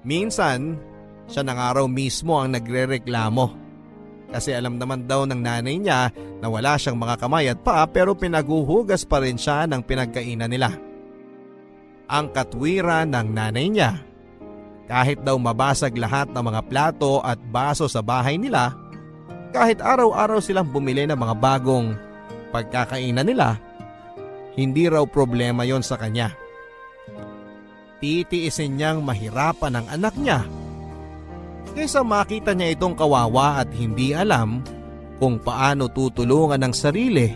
Minsan, siya na nga raw mismo ang nagrereklamo. Kasi alam naman daw ng nanay niya na wala siyang mga kamay at paa pero pinaguhugas pa rin siya ng pinagkainan nila. Ang katwiran ng nanay niya, kahit daw mabasag lahat ng mga plato at baso sa bahay nila, kahit araw-araw silang bumili ng mga bagong pagkakainan nila, hindi raw problema yon sa kanya. Titiisin niyang mahirapan ang anak niya kaysa makita niya itong kawawa at hindi alam kung paano tutulungan ang sarili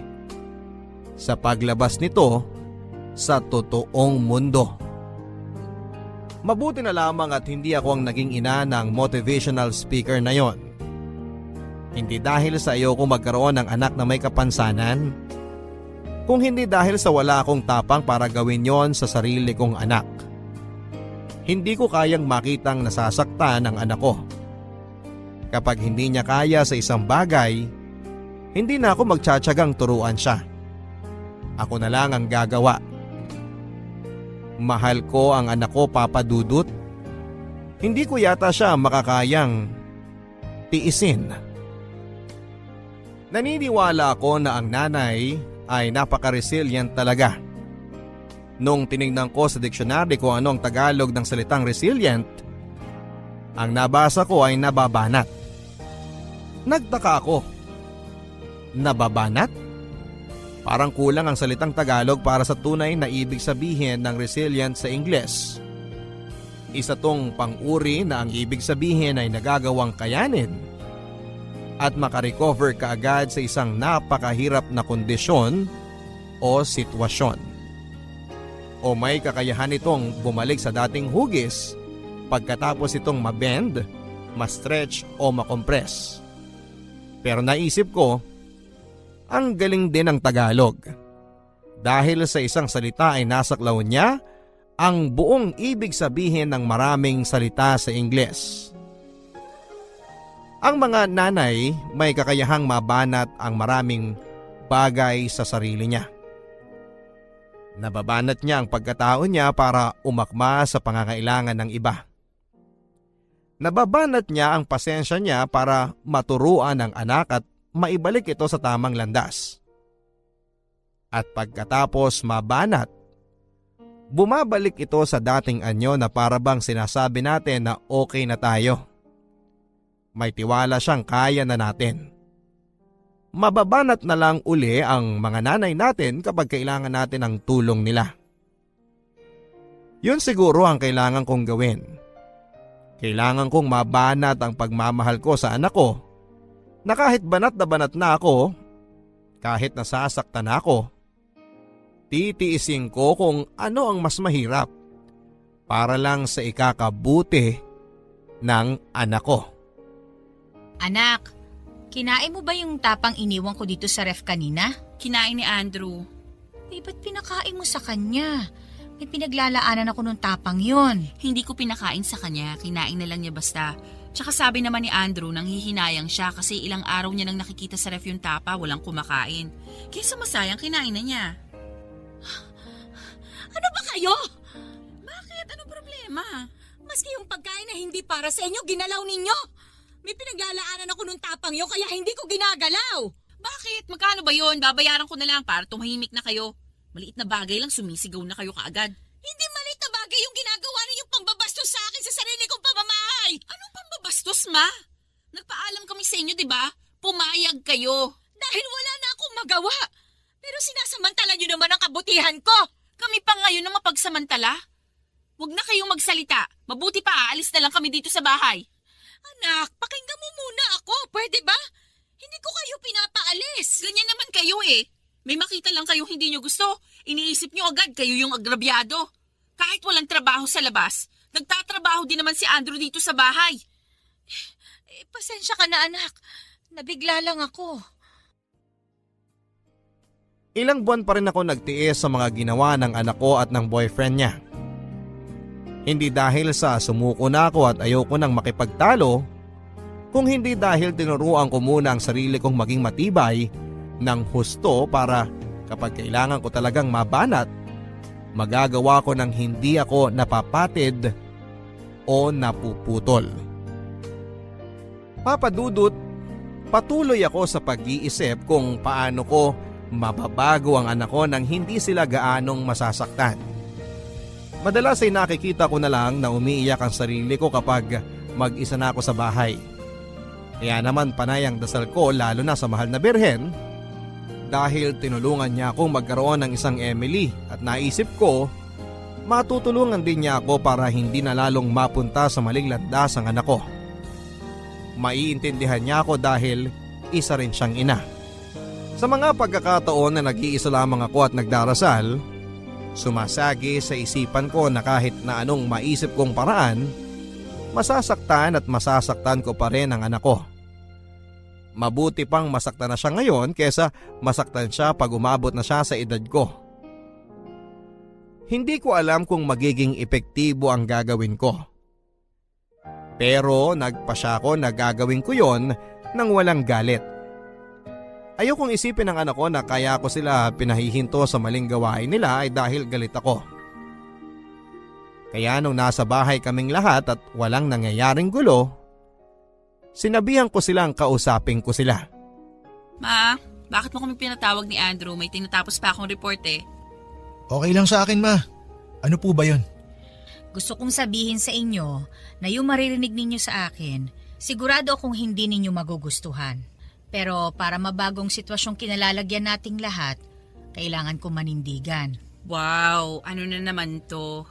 sa paglabas nito sa totoong mundo. Mabuti na lamang at hindi ako ang naging ina ng motivational speaker na yon. Hindi dahil sa ayoko magkaroon ng anak na may kapansanan, kung hindi dahil sa wala akong tapang para gawin yon sa sarili kong anak. Hindi ko kayang makitang nasasaktan ang anak ko. Kapag hindi niya kaya sa isang bagay, hindi na ako magtsatsagang turuan siya. Ako na lang ang gagawa. Mahal ko ang anak ko, Papa Dudut. Hindi ko yata siya makakayang tiisin. Naniniwala ako na ang nanay ay napaka-resilient talaga. Nung tinignan ko sa diksyonaryo kung ano ang Tagalog ng salitang resilient, ang nabasa ko ay nababanat. Nagtaka ako. Nababanat? Parang kulang ang salitang Tagalog para sa tunay na ibig sabihin ng resilient sa Ingles. Isa tong pang-uri na ang ibig sabihin ay nagagawang kayanin at makarecover kaagad sa isang napakahirap na kondisyon o sitwasyon. O may kakayahan itong bumalik sa dating hugis pagkatapos itong mabend, ma-stretch o makompress. Pero naisip ko, ang galing din ng Tagalog. Dahil sa isang salita ay nasaklaw niya ang buong ibig sabihin ng maraming salita sa Ingles. Ang mga nanay may kakayahang mabanat ang maraming bagay sa sarili niya. Nababanat niya ang pagkatao niya para umakma sa pangangailangan ng iba. Nababanat niya ang pasensya niya para maturuan ang anak at maibalik ito sa tamang landas. At pagkatapos mabanat, bumabalik ito sa dating anyo na parabang sinasabi natin na okay na tayo. May tiwala siyang kaya na natin. mababanat na lang uli ang mga nanay natin kapag kailangan natin ng tulong nila. Yun siguro ang kailangan kong gawin. Kailangan kong mabanat ang pagmamahal ko sa anak ko na kahit banat na ako, kahit nasasaktan ako, titiisin ko kung ano ang mas mahirap para lang sa ikakabuti ng anak ko. Anak, kinain mo ba yung tapang iniwan ko dito sa ref kanina? Kinain ni Andrew. Ba't pinakain mo sa kanya? May pinaglalaanan ako nung tapang yon. Hindi ko pinakain sa kanya, kinain na lang niya basta. Tsaka sabi naman ni Andrew nang hihinayang siya kasi ilang araw niya nang nakikita sa ref yung tapa, walang kumakain. Kaysa masayang kinain na niya. Ano ba kayo? Bakit? Anong problema? Maski yung pagkain na hindi para sa inyo, ginalaw ninyo. May pinaglalaanan ako nung tapang yun kaya hindi ko ginagalaw. Bakit? Magkano ba yun? Babayaran ko na lang para tumahimik na kayo. Maliit na bagay lang, sumisigaw na kayo kaagad. Hindi maliit na bagay yung ginagawa ninyong pambabastos sa akin sa sarili kong pamamahay. Anong pambabastos, ma? Nagpaalam kami sa inyo, di ba? Pumayag kayo. Dahil wala na akong magawa. Pero sinasamantala niyo naman ang kabutihan ko. Kami pa ngayon na mapagsamantala. Huwag na kayong magsalita. Mabuti pa, aalis na lang kami dito sa bahay. Anak, pakinggan mo muna ako. Pwede ba? Hindi ko kayo pinapaalis. Ganyan naman kayo eh. May makita lang kayong hindi nyo gusto. Iniisip nyo agad kayo yung agrabyado. Kahit walang trabaho sa labas, nagtatrabaho din naman si Andrew dito sa bahay. Pasensya ka na anak. Nabigla lang ako. Ilang buwan pa rin ako nagtiis sa mga ginawa ng anak ko at ng boyfriend niya. Hindi dahil sa sumuko na ako at ayoko nang makipagtalo, kung hindi dahil tinuruan ko muna ang sarili kong maging matibay ng husto para kapag kailangan ko talagang mabanat, magagawa ko ng hindi ako napapatid o napuputol. Papadudot, patuloy ako sa pag-iisip kung paano ko mababago ang anak ko nang hindi sila gaanong masasaktan. Madalas ay nakikita ko na lang na umiiyak ang sarili ko kapag mag-isa na ako sa bahay. Kaya naman panay ang dasal ko lalo na sa mahal na Birhen dahil tinulungan niya akong magkaroon ng isang Emily at naisip ko matutulungan din niya ako para hindi na lalong mapunta sa maling landas ang anak ko. Maiintindihan niya ako dahil isa rin siyang ina. Sa mga pagkakataon na nag-iisa lamang ako at nagdarasal, sumasagi sa isipan ko na kahit na anong maisip kong paraan, masasaktan at masasaktan ko pa rin ang anak ko. Mabuti pang masaktan na siya ngayon kesa masaktan siya pag umabot na siya sa edad ko. Hindi ko alam kung magiging epektibo ang gagawin ko. Pero nagpasya ko na gagawin ko yon nang walang galit. Ayokong isipin ng anak ko na kaya ko sila pinahihinto sa maling gawain nila ay dahil galit ako. Kaya nung nasa bahay kaming lahat at walang nangyayaring gulo, sinabihan ko silang kausapin ko sila. Ma, bakit mo kami pinatawag ni Andrew? May tinatapos pa akong report eh. Okay lang sa akin, ma. Ano po ba yun? Gusto kong sabihin sa inyo na yung maririnig ninyo sa akin, sigurado akong hindi ninyo magugustuhan. Pero para mabagong sitwasyong kinalalagyan nating lahat, kailangan kong manindigan. Wow, ano na naman to?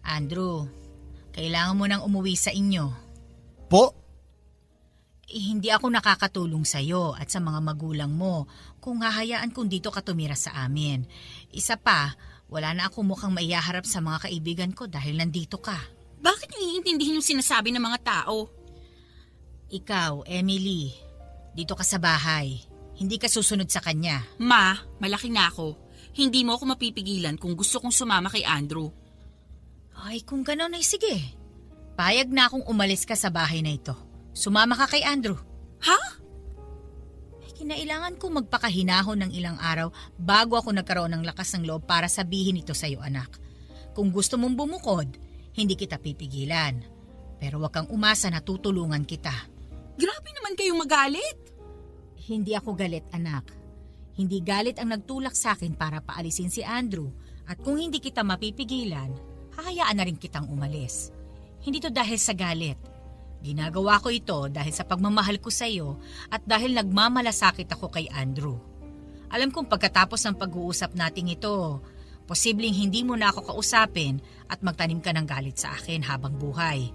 Andrew, kailangan mo nang umuwi sa inyo. Po? Hindi ako nakakatulong sa'yo at sa mga magulang mo kung hahayaan kung dito ka tumira sa amin. Isa pa, wala na akong mukhang maihaharap sa mga kaibigan ko dahil nandito ka. Bakit naiintindihin yung sinasabi ng mga tao? Ikaw, Emily, dito ka sa bahay. Hindi ka susunod sa kanya. Ma, malaki na ako. Hindi mo ako mapipigilan kung gusto kong sumama kay Andrew. Ay, kung gano'n ay sige. Payag na akong umalis ka sa bahay na ito. Sumama ka kay Andrew. Ha? Kinailangan ko magpakahinahon ng ilang araw bago ako nagkaroon ng lakas ng loob para sabihin ito sa iyo, anak. Kung gusto mong bumukod, hindi kita pipigilan. Pero wag kang umasa na tutulungan kita. Grabe naman kayong magalit. Hindi ako galit, anak. Hindi galit ang nagtulak sa akin para paalisin si Andrew. At kung hindi kita mapipigilan, hahayaan na rin kitang umalis. Hindi to dahil sa galit. Ginagawa ko ito dahil sa pagmamahal ko sa iyo at dahil nagmamalasakit ako kay Andrew. Alam kong pagkatapos ng pag-uusap nating ito, posibleng hindi mo na ako kausapin at magtanim ka ng galit sa akin habang buhay.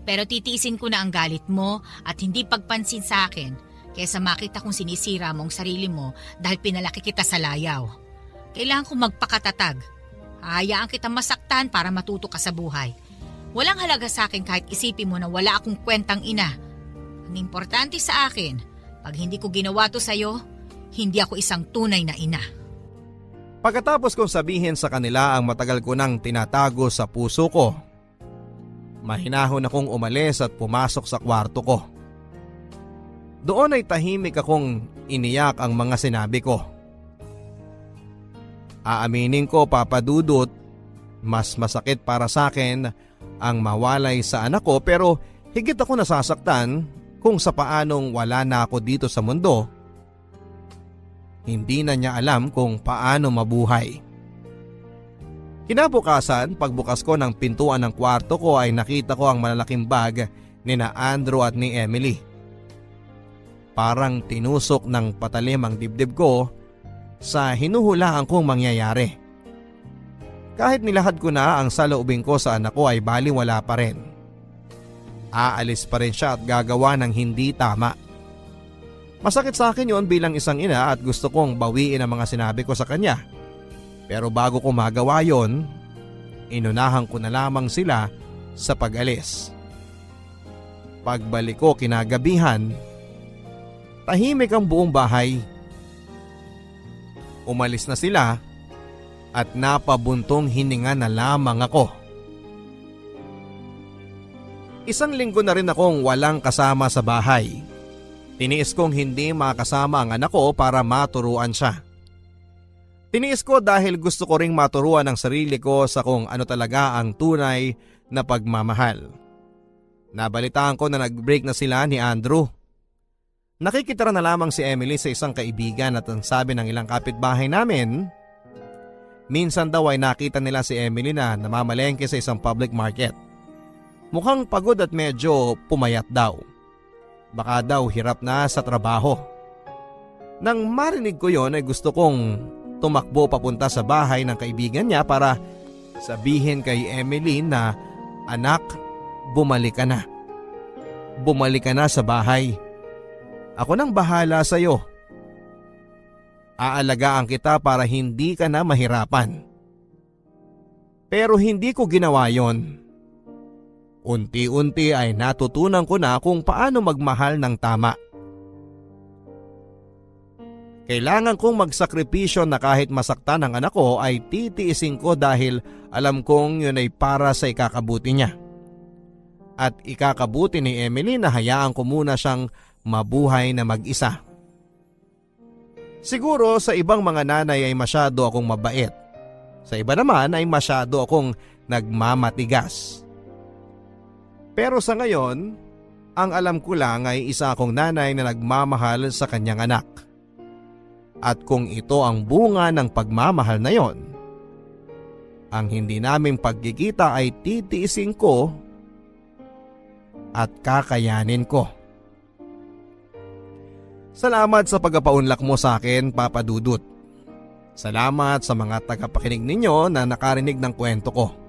Pero titiisin ko na ang galit mo at hindi pagpansin sa akin kaysa makita kong sinisira mo ang sarili mo dahil pinalaki kita sa layaw. Kailangan kong magpakatatag. Hayaan kita masaktan para matuto ka sa buhay. Walang halaga sa akin kahit isipin mo na wala akong kwentang ina. Ang importante sa akin, pag hindi ko ginawa to sa'yo, hindi ako isang tunay na ina. Pagkatapos kong sabihin sa kanila ang matagal ko nang tinatago sa puso ko, mahinahon akong umalis at pumasok sa kwarto ko. Doon ay tahimik akong iniyak ang mga sinabi ko. Aaminin ko, Papa Dudut, mas masakit para sa akin ang mawalay sa anak ko, pero higit ako nasasaktan kung sa paanong wala na ako dito sa mundo. Hindi na niya alam kung paano mabuhay. Kinabukasan, pagbukas ko ng pintuan ng kwarto ko ay nakita ko ang malalaking bag ni na Andrew at ni Emily. Parang tinusok ng patalim ang dibdib ko sa hinuhulaan kong mangyayari. Kahit nilahad ko na ang saloobin ko sa anak ko ay baliwala pa rin. Aalis pa rin siya at gagawa ng hindi tama. Masakit sa akin yon bilang isang ina at gusto kong bawiin ang mga sinabi ko sa kanya. Pero bago ko magawa yon, inunahan ko na lamang sila sa pag-alis. Pagbalik ko kinagabihan, tahimik ang buong bahay. Umalis na sila at napabuntong hininga na lamang ako. Isang linggo na rin akong walang kasama sa bahay. Tiniis kong hindi makasama ang anak ko para maturuan siya. Tiniis ko dahil gusto ko ring maturuan ang sarili ko sa kung ano talaga ang tunay na pagmamahal. Nabalitaan ko na nag-break na sila ni Andrew. Nakikitira na lamang si Emily sa isang kaibigan at ang sabi ng ilang kapitbahay namin, minsan daw ay nakita nila si Emily na namamalengke sa isang public market. Mukhang pagod at medyo pumayat daw. Baka daw hirap na sa trabaho. Nang marinig ko yon ay gusto kong tumakbo papunta sa bahay ng kaibigan niya para sabihin kay Emily na, "Anak, bumalik ka na. Bumalik ka na sa bahay. Ako nang bahala sa iyo. Aalagaan kita para hindi ka na mahirapan." Pero hindi ko ginawa yon. Unti-unti ay natutunan ko na kung paano magmahal ng tama. Kailangan kong magsakripisyo na kahit masaktan ang anak ko ay titiisin ko dahil alam kong yun ay para sa ikakabuti niya. At ikakabuti ni Emily na hayaan ko muna siyang mabuhay na mag-isa. Siguro sa ibang mga nanay ay masyado akong mabait. Sa iba naman ay masyado akong nagmamatigas. Pero sa ngayon, ang alam ko lang ay isa akong nanay na nagmamahal sa kanyang anak. At kung ito ang bunga ng pagmamahal na yon, ang hindi naming pagkikita ay titiisin ko at kakayanin ko. Salamat sa pagpapaunlak mo sa akin, Papa Dudut. Salamat sa mga tagapakinig ninyo na nakarinig ng kwento ko.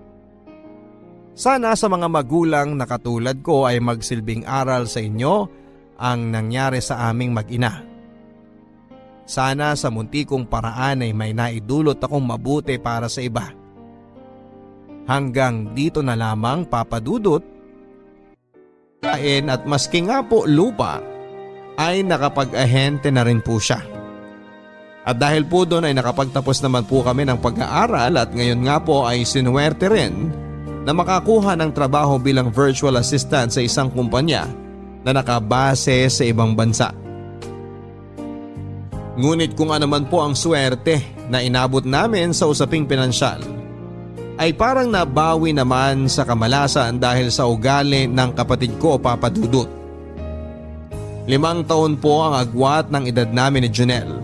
Sana sa mga magulang na katulad ko ay magsilbing aral sa inyo ang nangyari sa aming mag-ina. Sana sa munti kong paraan ay may naidulot akong mabuti para sa iba. Hanggang dito na lamang, Papa Dudut. At maski nga po lupa ay nakapag-ahente na rin po siya. At dahil po doon ay nakapagtapos naman po kami ng pag-aaral at ngayon nga po ay sinuwerte rin na makakuha ng trabaho bilang virtual assistant sa isang kumpanya na nakabase sa ibang bansa. Ngunit kung ano man po ang swerte na inabot namin sa usaping pinansyal, ay parang nabawi naman sa kamalasan dahil sa ugali ng kapatid ko, Papa Dudut. 5 taon po ang agwat ng edad namin ni Junel,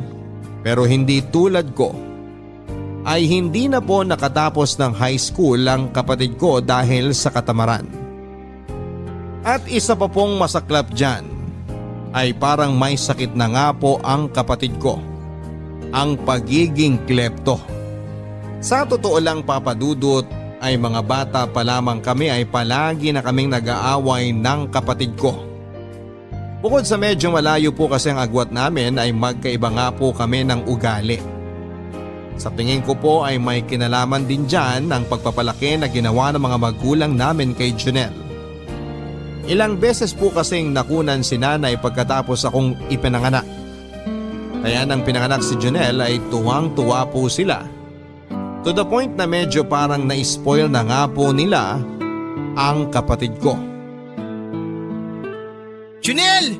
pero hindi tulad ko ay hindi na po nakatapos ng high school ang kapatid ko dahil sa katamaran. At isa pa pong masaklap dyan ay parang may sakit na nga po ang kapatid ko. Ang pagiging klepto. Sa totoo lang Papa Dudut ay mga bata pa lamang kami ay palagi na kaming nag-aaway ng kapatid ko. Bukod sa medyo malayo po kasi ang agwat namin ay magkaiba nga po kami ng ugali. Sa tingin ko po ay may kinalaman din dyan ang pagpapalaki na ginawa ng mga magulang namin kay Junel. Ilang beses po kasing nakunan si nanay pagkatapos akong ipinanganak. Kaya nang pinanganak si Junel ay tuwang-tuwa po sila. To the point na medyo parang na-spoil na nga po nila ang kapatid ko. Junel!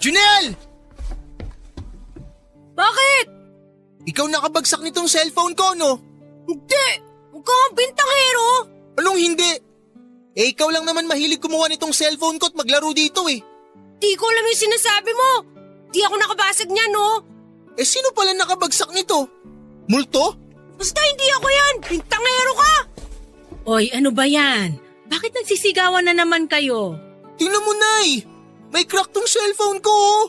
Junel! Bakit? Ikaw nakabagsak nitong cellphone ko, no? Hindi! Huwag kang bintangero! Anong hindi? Ikaw lang naman mahilig kumuha nitong cellphone ko at maglaro dito eh. Di ko alam yung sinasabi mo. Di ako nakabasag niya, no? Sino pala nakabagsak nito? Multo? Basta hindi ako yan! Bintangero ka! Oy, ano ba yan? Bakit nagsisigawan na naman kayo? Tingnan mo, Nay! May crack tong cellphone ko, oh!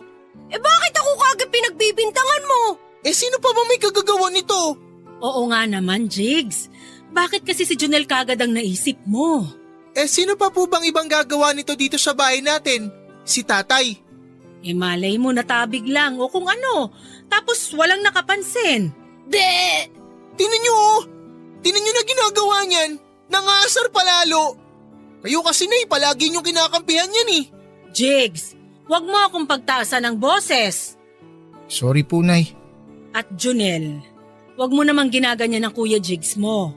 Bakit ako kagad pinagbibintangan mo? Sino pa ba may kagagawa nito? Oo nga naman, Jigs. Bakit kasi si Junel kagad ang naisip mo? Sino pa po bang ibang gagawa nito dito sa bahay natin? Si tatay. Malay mo natabig lang o kung ano. Tapos walang nakapansin. De! Tingnan nyo, oh! Tingnan nyo na ginagawa niyan. Nangasar palalo. Kayo kasi, Nay, palagi nyo kinakampihan yan eh. Jigs, wag mo akong pagtaasan ng boses. Sorry po, Nay. At Junel, wag mo namang ginaganyan ng Kuya Jigs mo.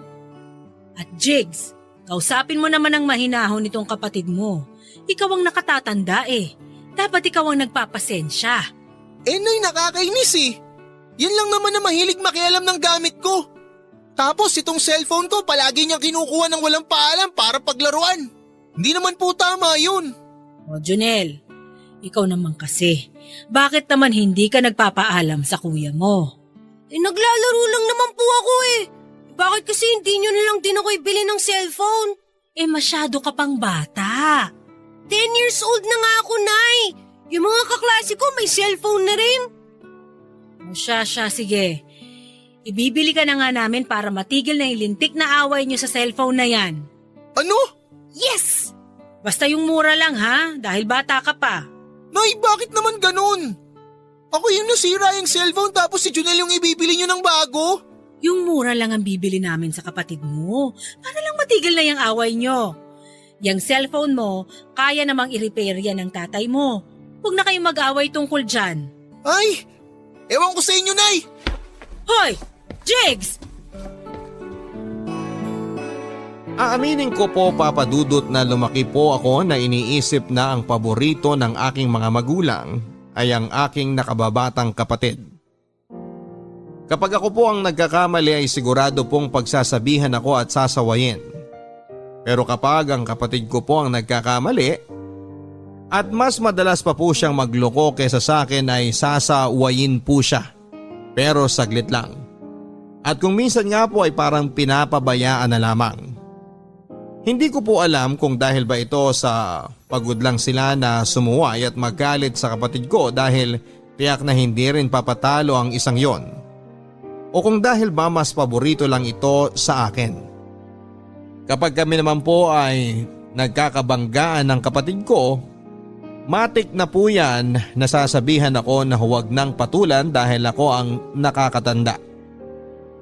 At Jigs, kausapin mo naman ang mahinahon nitong kapatid mo. Ikaw ang nakatatanda eh. Dapat ikaw ang nagpapasensya. Nay, nakakainis eh. Yan lang naman na mahilig makialam ng gamit ko. Tapos itong cellphone ko palagi niyang kinukuha ng walang paalam para paglaruan. Hindi naman po tama yun. O Junel, ikaw naman kasi. Bakit naman hindi ka nagpapaalam sa kuya mo? Naglalaro lang naman po ako eh. Bakit kasi hindi nyo nalang din ako ibili ng cellphone? Masyado ka pang bata. 10 years old na nga ako, Nay. Yung mga kaklase ko may cellphone na rin. O siya, sige. Ibibili ka na nga namin para matigil na yung lintik na away niyo sa cellphone na yan. Ano? Yes! Basta yung mura lang ha, dahil bata ka pa. Nay, bakit naman ganun? Ako yung nasira yung cellphone tapos si Junel yung ibibili niyo ng bago? Yung mura lang ang bibili namin sa kapatid mo, para lang matigil na yung away niyo. Yang cellphone mo, kaya namang i-repair yan ng tatay mo. Huwag na kayong mag-away tungkol dyan. Ay, ewan ko sa inyo, Nay. Hoy! Jigs! Aaminin ko po Papa Dudut na lumaki po ako na iniisip na ang paborito ng aking mga magulang ay ang aking nakababatang kapatid. Kapag ako po ang nagkakamali ay sigurado pong pagsasabihan ako at sasawayin. Pero kapag ang kapatid ko po ang nagkakamali at mas madalas pa po siyang magloko kaysa sa akin ay sasawayin po siya. Pero saglit lang. At kung minsan nga po ay parang pinapabayaan na lamang. Hindi ko po alam kung dahil ba ito sa pagod lang sila na sumuway at magalit sa kapatid ko dahil tiyak na hindi rin papatalo ang isang yon. O kung dahil ba mas paborito lang ito sa akin. Kapag kami naman po ay nagkakabanggaan ng kapatid ko, matik na po yan nasasabihan ako na huwag nang patulan dahil ako ang nakakatanda.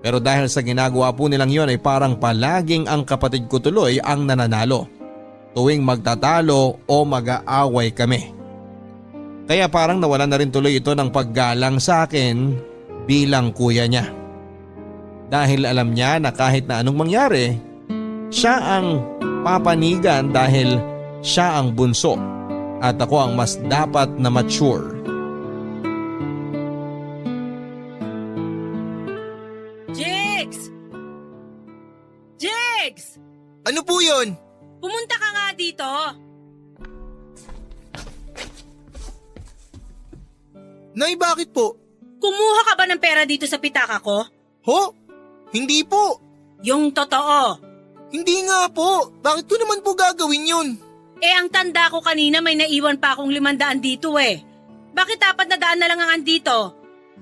Pero dahil sa ginagawa po nilang yon ay parang palaging ang kapatid ko tuloy ang nananalo tuwing magtatalo o mag-aaway kami. Kaya parang nawalan na rin tuloy ito ng paggalang sa akin bilang kuya niya. Dahil alam niya na kahit na anong mangyari, siya ang papanigan dahil siya ang bunso at ako ang mas dapat na mature. Jigs! Jigs! Ano po yun? Pumunta ka nga dito. Nay, bakit po? Kumuha ka ba ng pera dito sa pitaka ko? Ho? Hindi po. Yung totoo. Hindi nga po. Bakit ko naman po gagawin yun? Ang tanda ko kanina may naiwan pa akong 500 dito eh. Bakit dapat na daan na lang ang andito?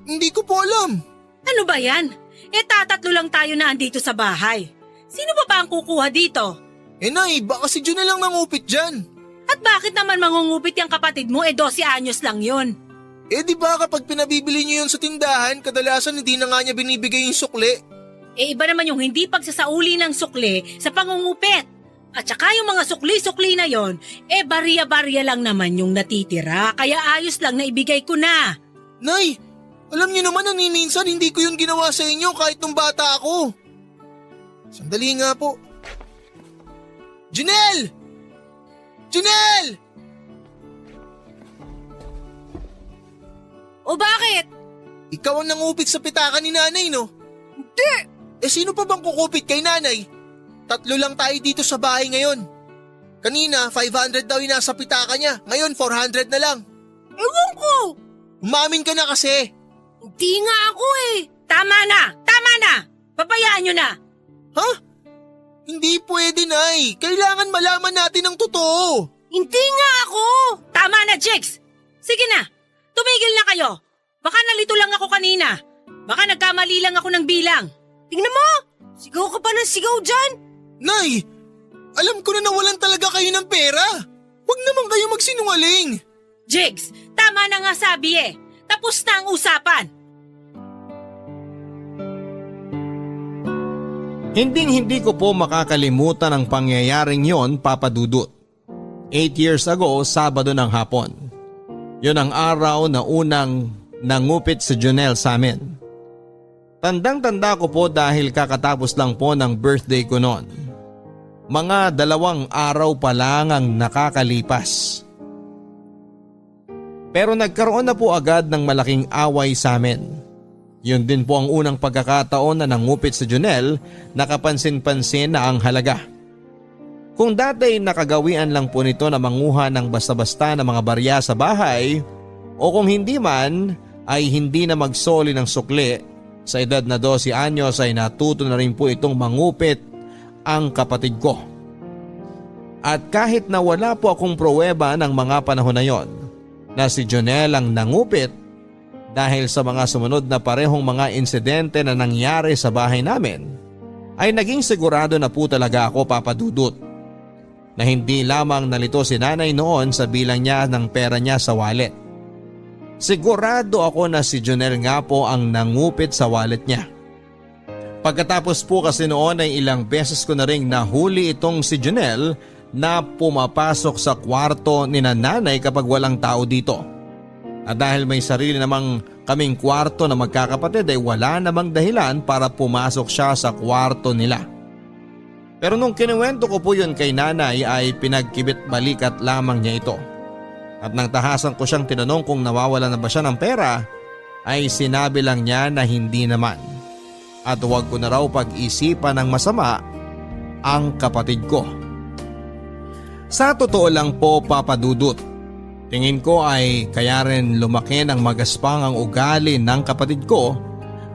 Hindi ko po alam. Ano ba yan? Tatatlo lang tayo na andito sa bahay. Sino ba ang kukuha dito? Nay, baka si Junel lang nangupit dyan. At bakit naman mangungupit yung kapatid mo 12 anyos lang yun? Di ba kapag pinabibili niyo yun sa tindahan, kadalasan hindi na nga niya binibigay yung sukli? Iba naman yung hindi pagsasauli ng sukli sa pangungupit. At saka yung mga sukli-sukli na yon, barya-barya lang naman yung natitira, kaya ayos lang na ibigay ko na. Nay, alam niyo naman na minsan hindi ko yun ginawa sa inyo kahit nung bata ako. Sandali nga po. Junel! Junel! O bakit? Ikaw ang nangupit sa pitaka ni nanay, no? Hindi! Sino pa bang kukupit kay nanay? 3 lang tayo dito sa bahay ngayon. Kanina, 500 daw yung nasa pitaka niya. Ngayon, 400 na lang. Ewan ko! Umamin ka na kasi. Hindi nga ako eh. Tama na! Tama na! Papayaan nyo na! Ha? Hindi pwede, Nay. Kailangan malaman natin ang totoo. Hindi nga ako! Tama na, Jigs! Sige na! Tumigil na kayo! Baka nalito lang ako kanina. Baka nagkamali lang ako ng bilang. Tingnan mo! Sigaw ka pa ng sigaw dyan! Nay, alam ko na nawalan talaga kayo ng pera. Huwag naman kayo magsinungaling. Jigs, tama na nga sabi eh. Tapos na ang usapan. Hinding-hindi ko po makakalimutan ang pangyayaring yon, Papa Dudut. 8 years ago, Sabado ng hapon. Yon ang araw na unang nangupit si Junel sa amin. Tandang-tanda ko po dahil kakatapos lang po ng birthday ko noon. Mga 2 araw pa lang ang nakakalipas. Pero nagkaroon na po agad ng malaking away sa amin. Yun din po ang unang pagkakataon na nangupit si Junel na kapansin-pansin na ang halaga. Kung dati nakagawian lang po nito na manguha ng basta-basta ng mga barya sa bahay o kung hindi man ay hindi na magsoli ng sukli, sa edad na 12 anyos ay natuto na rin po itong mangupit ang kapatid ko. At kahit na wala po akong pruweba ng mga panahon na yon na si Junel ang nangupit dahil sa mga sumunod na parehong mga insidente na nangyari sa bahay namin, ay naging sigurado na po talaga ako, Papa Dudut, na hindi lamang nalito si nanay noon sa bilang niya ng pera niya sa wallet. Sigurado ako na si Junel nga po ang nangupit sa wallet niya. Pagkatapos po kasi noon ay ilang beses ko na ring nahuli itong si Junel na pumapasok sa kwarto ni nanay kapag walang tao dito. At dahil may sarili namang kaming kwarto na magkakapatid ay wala namang dahilan para pumasok siya sa kwarto nila. Pero nung kinuwento ko po yun kay nanay ay pinagkibit balikat lamang niya ito. At nang tahasan ko siyang tinanong kung nawawala na ba siya ng pera, ay sinabi lang niya na hindi naman. At huwag ko na raw pag-isipan ng masama ang kapatid ko. Sa totoo lang po, Papa Dudut, tingin ko ay kaya rin lumaki ng magaspang ang ugali ng kapatid ko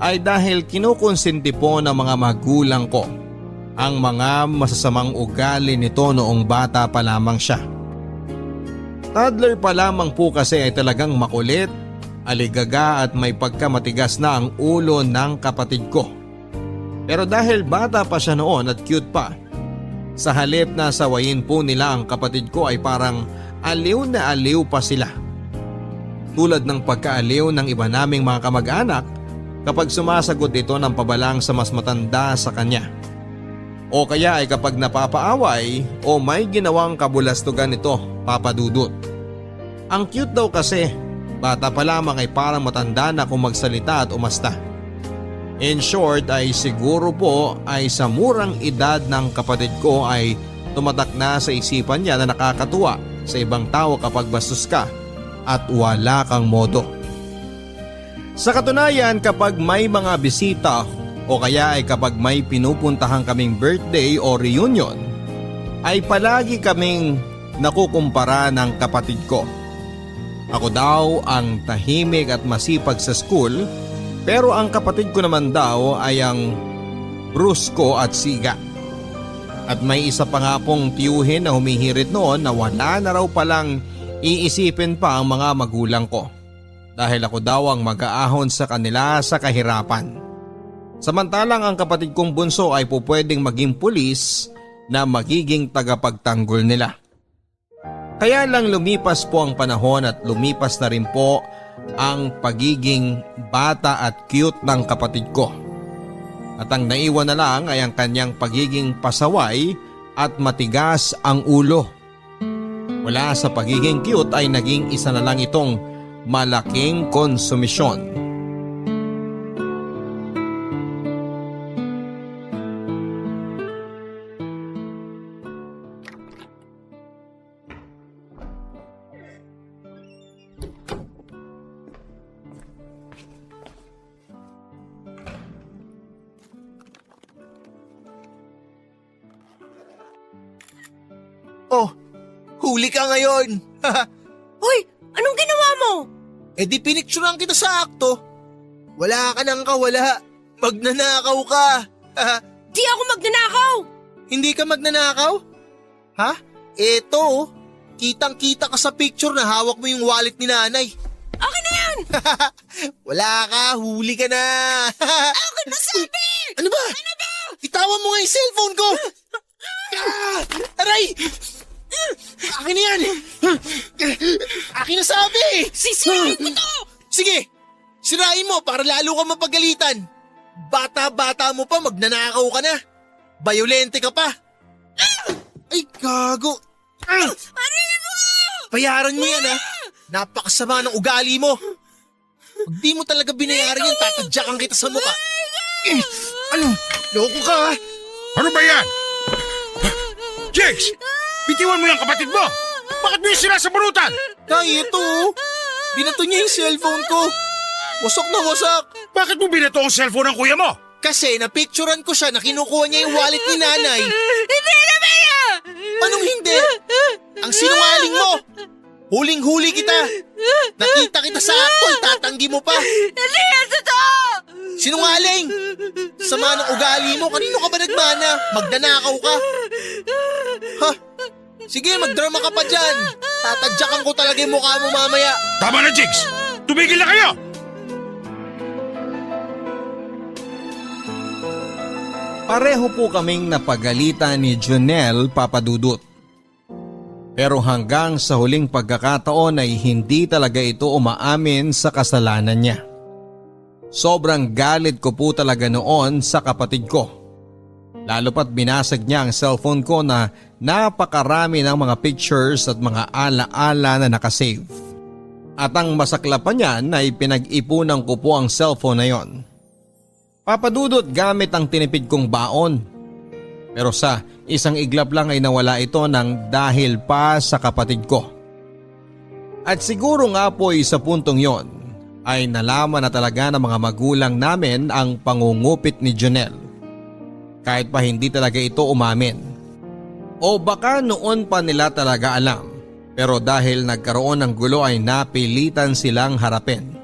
ay dahil kinukonsinti po ng mga magulang ko ang mga masasamang ugali nito noong bata pa lamang siya. Toddler pa lamang po kasi ay talagang makulit, aligaga at may pagkamatigas na ang ulo ng kapatid ko. Pero dahil bata pa siya noon at cute pa, sa halip na sawayin po nila ang kapatid ko ay parang aliw na aliw pa sila. Tulad ng pagkaaliw ng iba naming mga kamag-anak kapag sumasagot ito ng pabalang sa mas matanda sa kanya. O kaya ay kapag napapaaway o may ginawang kabulastugan ito, Papa Dudut. Ang cute daw kasi, bata pa lamang ay parang matanda na kung magsalita at umasta. In short ay siguro po ay sa murang edad ng kapatid ko ay tumatak na sa isipan niya na nakakatuwa sa ibang tao kapag bastos ka at wala kang modo. Sa katunayan kapag may mga bisita o kaya ay kapag may pinupuntahan kaming birthday o reunion, ay palagi kaming nakukumpara ng kapatid ko. Ako daw ang tahimik at masipag sa school, pero ang kapatid ko naman daw ay ang brusko at siga. At may isa pa nga pong tiyuhin na humihirit noon na wala na raw palang iisipin pa ang mga magulang ko. Dahil ako daw ang mag-aahon sa kanila sa kahirapan. Samantalang ang kapatid kong bunso ay pupwedeng maging pulis na magiging tagapagtanggol nila. Kaya lang lumipas po ang panahon at lumipas na rin po ang pagiging bata at cute ng kapatid ko. At ang naiwan na lang ay ang kanyang pagiging pasaway at matigas ang ulo. Mula sa pagiging cute ay naging isa na lang itong malaking konsumisyon. Oh, huli ka ngayon. Hoy, anong ginawa mo? Eh di pinicturean kita sa akto. Wala ka nang kawala. Magnanakaw ka. Di ako magnanakaw! Hindi ka magnanakaw? Ha? Eto oh. Kitang-kita ka sa picture na hawak mo yung wallet ni nanay. Akin na yan! Wala ka, huli ka na. Akin na sabi! Ano ba? Itawan mo nga yung cellphone ko. Aray! Akin na yan. Akin na sabi. Sisirain ko to! Sige, sirain mo para lalo ka mapagalitan. Bata-bata mo pa, magnanakaw ka na. Bayolente ka pa. Ay, gago. Bayaran mo yan, ha? Napakasama ng ugali mo. Pag di mo talaga binayaran yan, tatadyakan kita sa mukha. Ano? Loko ka, ha? Ano ba yan? Jigs! Bitiwan mo yung kapatid mo! Bakit mo yung sila sa burutan? Tay, ito, oh. Binato niya yung cellphone ko. Wasak na wasak. Bakit mo binato ang cellphone ng kuya mo? Kasi napicturan ko siya na kinukuha niya yung wallet ni nanay. Hindi na Bea! Anong hindi? Ang sinungaling mo! Huling-huli kita! Nakita kita sa akto, itatanggi mo pa! Hindi yan totoo! Sinungaling! Sama ng ugali mo, kanino ka ba nagmana? Magnanakaw ka! Ha? Sige, magdrama ka pa dyan! Tatadyakan ko talaga yung mukha mo mamaya! Tama na, Jigs! Tumigil na kayo! Pareho po kaming napagalitan ni Jonel Papadudut. Pero hanggang sa huling pagkakataon ay hindi talaga ito umaamin sa kasalanan niya. Sobrang galit ko po talaga noon sa kapatid ko. Lalo pat binasag niya ang cellphone ko na napakarami ng mga pictures at mga ala-ala na nakasave. At ang masakla pa niyan ay pinag-ipunan ko po ang cellphone na yon. Papadudot gamit ang tinipid kong baon. Pero sa isang iglap lang ay nawala ito ng dahil pa sa kapatid ko. At siguro nga po sa puntong yon ay nalaman na talaga ng mga magulang namin ang pangungupit ni Jonel. Kahit pa hindi talaga ito umamin. O baka noon pa nila talaga alam. Pero dahil nagkaroon ng gulo ay napilitan silang harapin.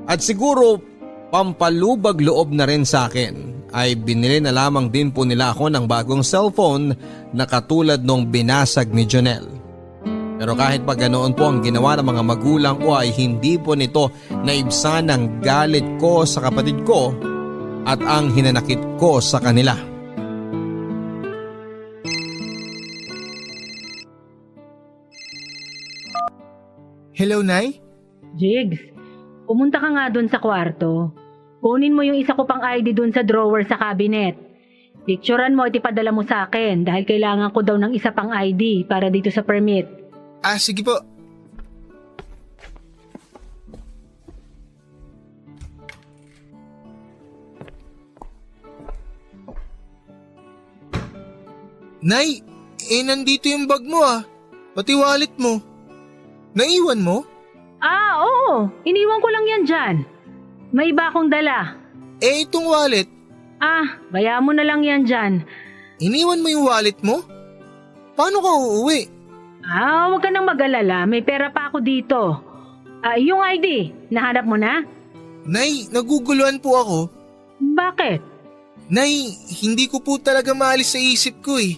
At siguro pampalubag loob na rin sa akin ay binili na lamang din po nila ako ng bagong cellphone na katulad nung binasag ni Jonel. Pero kahit pa ganoon po ang ginawa ng mga magulang ko ay hindi po nito naibsan ang galit ko sa kapatid ko at ang hinanakit ko sa kanila. Hello, Nay? Jigs, pumunta ka nga dun sa kwarto. Kunin mo yung isa ko pang ID dun sa drawer sa cabinet. Picturean mo at ipadala mo sa akin dahil kailangan ko daw ng isa pang ID para dito sa permit. Ah, sige po. Nay, nandito yung bag mo ah. Pati wallet mo. Naiwan mo? Ah, oo. Iniwan ko lang yan dyan. May iba akong dala. Itong wallet. Ah, bayaan mo na lang yan dyan. Iniwan mo yung wallet mo? Paano ka uuwi? Ah, huwag ka nang mag-alala. May pera pa ako dito. Ah, yung ID, nahanap mo na? Nay, naguguluhan po ako. Bakit? Nay, hindi ko po talaga maalis sa isip ko eh.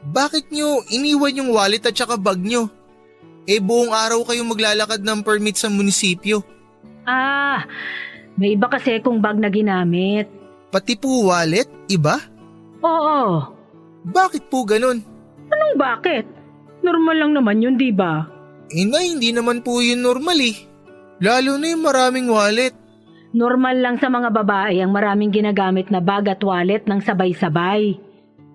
Bakit nyo iniwan yung wallet at saka bag nyo? Buong araw kayong maglalakad ng permit sa munisipyo. May iba kasi kung bag na ginamit. Pati po wallet, iba? Oo. Bakit po ganun? Anong bakit? Normal lang naman yun, di ba? Nay, hindi naman po yun normal eh. Lalo na yung maraming wallet. Normal lang sa mga babae ang maraming ginagamit na bag at wallet ng sabay-sabay.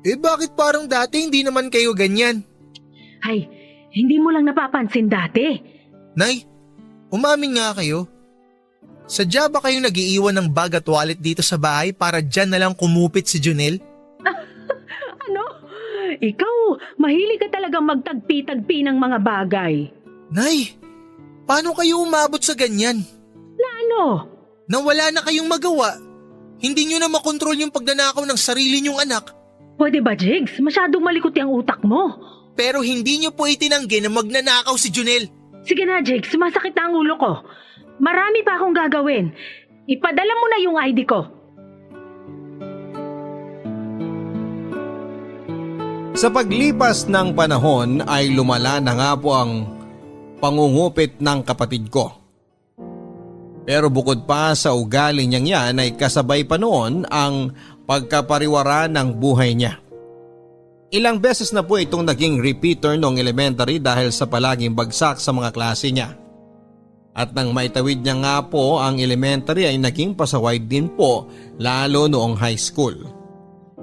Bakit parang dati hindi naman kayo ganyan? Ay, hindi mo lang napapansin dati. Nay, umamin nga kayo. Sadya ba kayong nag-iiwan ng bag at wallet dito sa bahay para dyan na lang kumupit si Junel? Ano? Ikaw, mahilig ka talagang magtagpi-tagpi ng mga bagay. Nay, paano kayo umabot sa ganyan? Ano? Na wala na kayong magawa. Hindi nyo na makontrol yung pagnanakaw ng sarili nyong anak. Pwede ba, Jigs? Masyadong malikot yung utak mo. Pero hindi nyo po itinanggi na magnanakaw si Junel. Sige na, Jigs. Sumasakit na ang ulo ko. Marami pa akong gagawin. Ipadala mo na yung ID ko. Sa paglipas ng panahon ay lumala na nga po ang pangungupit ng kapatid ko. Pero bukod pa sa ugali niyang yan ay kasabay pa noon ang pagkapariwara ng buhay niya. Ilang beses na po itong naging repeater noong elementary dahil sa palaging bagsak sa mga klase niya. At nang maitawid niya nga po ang elementary ay naging pasaway din po lalo noong high school.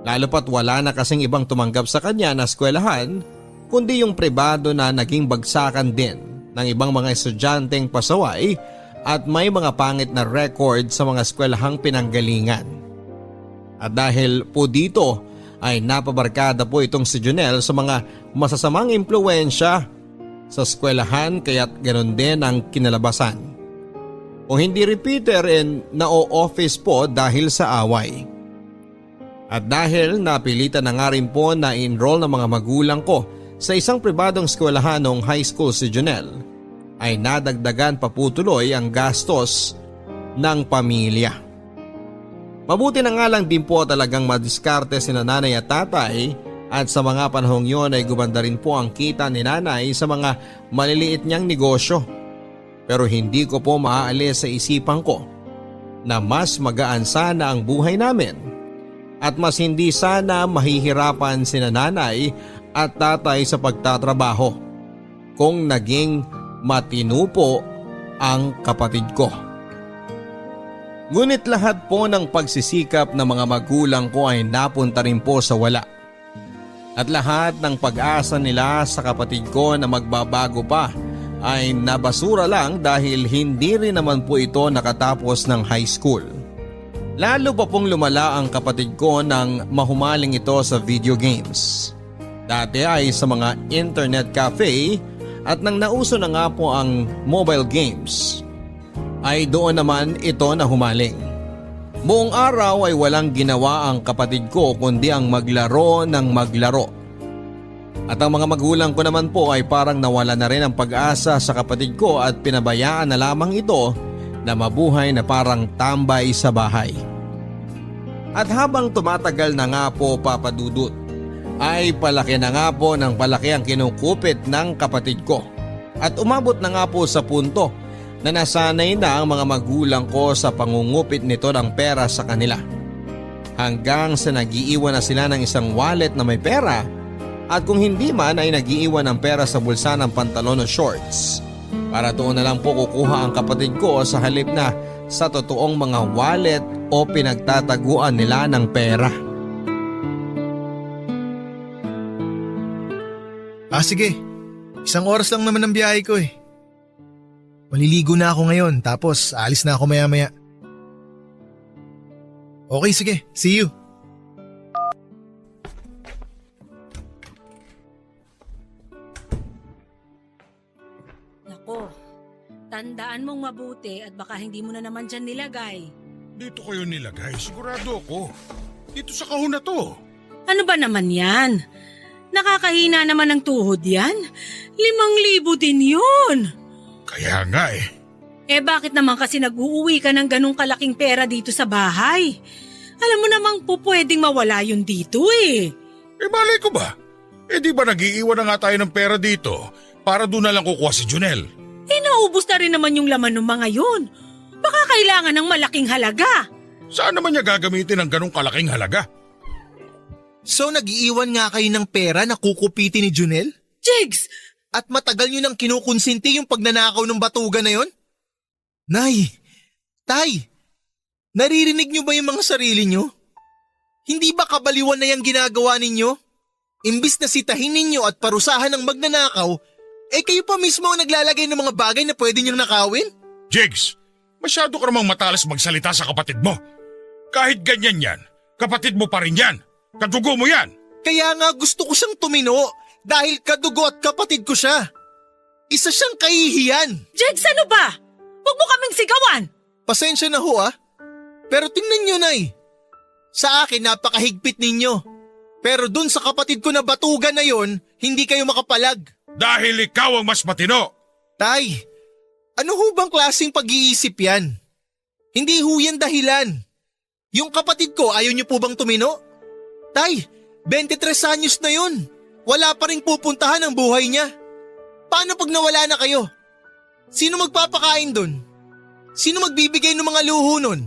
Lalo pat wala na kasing ibang tumanggap sa kanya na eskwelahan kundi yung pribado na naging bagsakan din ng ibang mga estudyanteng pasaway at may mga pangit na record sa mga eskwelahang pinanggalingan. At dahil po dito ay napabarkada po itong si Junel sa mga masasamang impluwensya sa eskwelahan kaya't ganoon din ang kinalabasan. Kung hindi repeater na-o-office po dahil sa away. At dahil napilitan na nga rin po na enroll ng mga magulang ko sa isang pribadong eskwelahan noong high school si Junel, ay nadagdagan pa po tuloy ang gastos ng pamilya. Mabuti na nga lang din po talagang madiskarte si nanay at tatay at sa mga panahong yon ay gumanda rin po ang kita ni nanay sa mga maliliit niyang negosyo. Pero hindi ko po maaalis sa isipan ko na mas magaan sana ang buhay namin at mas hindi sana mahihirapan si nanay at tatay sa pagtatrabaho kung naging matino po ang kapatid ko. Ngunit lahat po ng pagsisikap ng mga magulang ko ay napunta rin po sa wala. At lahat ng pag-asa nila sa kapatid ko na magbabago pa ay nabasura lang dahil hindi rin naman po ito nakatapos ng high school. Lalo pa pong lumala ang kapatid ko nang mahumaling ito sa video games. Dati ay sa mga internet cafe at nang nauso na nga po ang mobile games, ay doon naman ito na humaling. Buong araw ay walang ginawa ang kapatid ko kundi ang maglaro ng maglaro. At ang mga magulang ko naman po ay parang nawala na rin ang pag-asa sa kapatid ko at pinabayaan na lamang ito na mabuhay na parang tambay sa bahay. At habang tumatagal na nga po papadudot, ay palaki na nga po ng palaki ang kinukupit ng kapatid ko. At umabot na nga po sa punto na nasanay na ang mga magulang ko sa pangungupit nito ng pera sa kanila. Hanggang sa nag-iiwan na sila ng isang wallet na may pera at kung hindi man ay nag-iiwan ng pera sa bulsa ng pantalon o shorts. Para doon na lang po kukuha ang kapatid ko sa halip na sa totoong mga wallet o pinagtataguan nila ng pera. Sige. Isang oras lang naman ang biyahe ko eh. Maliligo na ako ngayon tapos alis na ako maya-maya. Okay, sige. See you. Nako, tandaan mong mabuti at baka hindi mo na naman dyan nilagay. Dito kayo nilagay, sigurado ako. Dito sa kahon na to. Ano ba naman yan? Nakakahina naman ng tuhod yan. 5,000 din yun. Kaya nga eh. Bakit naman kasi nag-uuwi ka ng ganong kalaking pera dito sa bahay? Alam mo namang po pwedeng mawala yun dito eh. Eh malay ko ba? Eh di ba nag-iiwan na nga tayo ng pera dito para doon na lang kukuha si Junel? Eh naubos na rin naman yung laman ng mga yun. Baka kailangan ng malaking halaga. Saan naman niya gagamitin ng ganong kalaking halaga? So nag-iiwan nga kayo ng pera na kukupitin ni Junel? Jigs! At matagal nyo nang kinukonsinti yung pagnanakaw ng batugan na yon? Nay, Tay, naririnig nyo ba yung mga sarili nyo? Hindi ba kabaliwan na yung ginagawa ninyo? Imbis na sitahin ninyo at parusahan ng magnanakaw, eh kayo pa mismo ang naglalagay ng mga bagay na pwede nyong nakawin? Jigs, masyado ka namang matalas magsalita sa kapatid mo. Kahit ganyan yan, kapatid mo pa rin yan. Kadugo mo yan. Kaya nga gusto ko siyang tumino dahil kadugo at kapatid ko siya. Isa siyang kahihiyan. Jigs, ano ba? Huwag mo kaming sigawan! Pasensya na ho Pero tingnan nyo, Nay. Sa akin napakahigpit ninyo. Pero dun sa kapatid ko na batugan na yon, hindi kayo makapalag. Dahil ikaw ang mas matino. Tay, ano ho bang klaseng pag-iisip yan? Hindi ho yan dahilan. Yung kapatid ko ayaw nyo po bang tumino? Tay, 23 anyos na yun. Wala pa rin pupuntahan ang buhay niya. Paano pag nawala na kayo? Sino magpapakain dun? Sino magbibigay ng mga luho nun?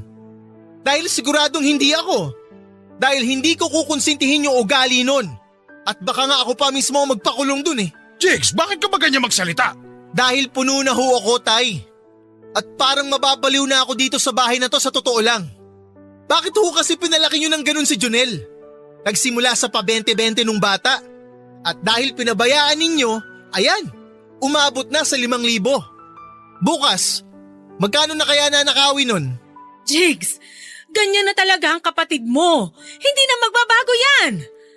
Dahil siguradong hindi ako. Dahil hindi ko kukonsintihin yung ugali nun. At baka nga ako pa mismo ang magpakulong dun eh. Jigs, bakit ka ba ganyan magsalita? Dahil puno na ho ako, Tay. At parang mababaliw na ako dito sa bahay na to sa totoo lang. Bakit ho kasi pinalaki nyo ng ganun si Junel? Nagsimula sa pa-20-20 nung bata. At dahil pinabayaan ninyo, ayan, umabot na sa 5,000. Bukas, magkano na kaya nanakawin nun? Jigs, ganyan na talaga ang kapatid mo. Hindi na magbabago yan.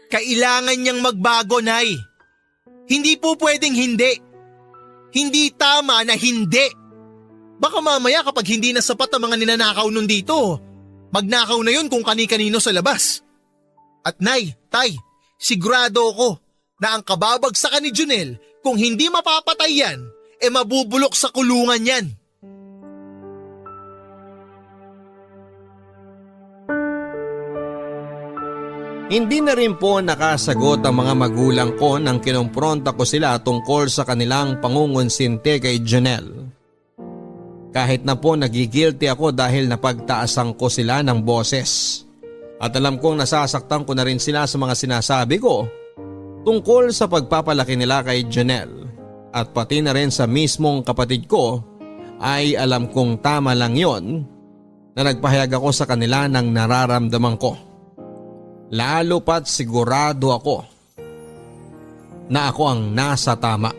Kailangan niyang magbago, Nay. Hindi po pwedeng hindi. Hindi tama na hindi. Baka mamaya kapag hindi na sapat ang mga ninanakaw nun dito, magnakaw na yun kung kani-kanino sa labas. At Nay, Tay, sigurado ako na ang kababagsakan ni Junel kung hindi mapapatay yan, e mabubulok sa kulungan yan. Hindi na rin po nakasagot ang mga magulang ko nang kinumpronta ko sila tungkol sa kanilang pangungunsinte kay Junel. Kahit na po nagigilty ako dahil napagtaasan ko sila ng boses. At alam kong nasasaktan ko na rin sila sa mga sinasabi ko tungkol sa pagpapalaki nila kay Junel. At pati na rin sa mismong kapatid ko ay alam kong tama lang yon na nagpahayag ako sa kanila ng nararamdaman ko. Lalo pat sigurado ako na ako ang nasa tama.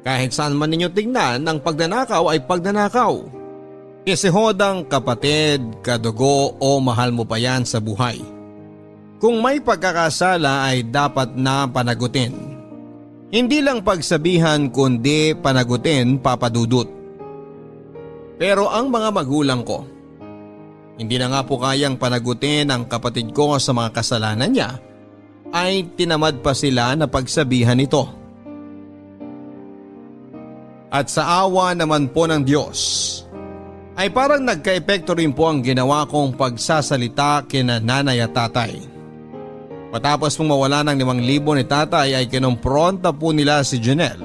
Kahit saan man ninyo tingnan, ang pagnanakaw ay pagnanakaw. Isihodang kapatid, kadugo o mahal mo pa yan sa buhay. Kung may pagkakasala ay dapat na panagutin. Hindi lang pagsabihan kundi panagutin, Papa Dudut. Pero ang mga magulang ko, hindi na nga po kayang panagutin ang kapatid ko sa mga kasalanan niya, ay tinamad pa sila na pagsabihan ito. At sa awa naman po ng Diyos, ay parang nagka-epekto rin po ang ginawa kong pagsasalita kina nanay at tatay. Matapos pong mawala ng 5,000 ni tatay ay kinumpronta po nila si Junel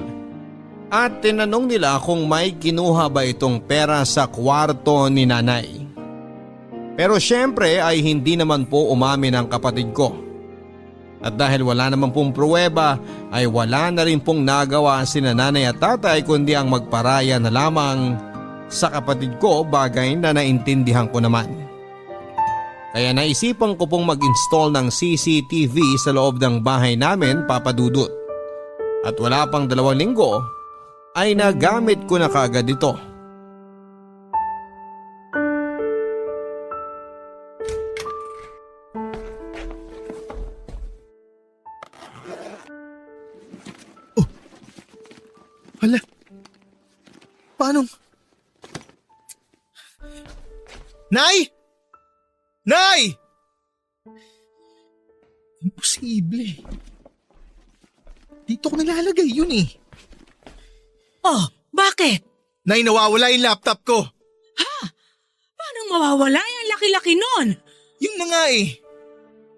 at tinanong nila kung may kinuha ba itong pera sa kwarto ni nanay. Pero syempre ay hindi naman po umamin ang kapatid ko. At dahil wala naman pong pruweba ay wala na rin pong nagawa sina nanay at tatay kundi ang magparaya na lamang sa kapatid ko, bagay na naintindihan ko naman. Kaya naisipan ko pong mag-install ng CCTV sa loob ng bahay namin, Papa Dudut. At wala pang 2 linggo ay nagamit ko na kaagad ito. Hala, paano? Nay! Nay! Imposible. Dito ko nilalagay yun eh. Oh, bakit? Nay, nawawala yung laptop ko. Paano mawawala? Ang laki-laki nun. Yun na nga eh.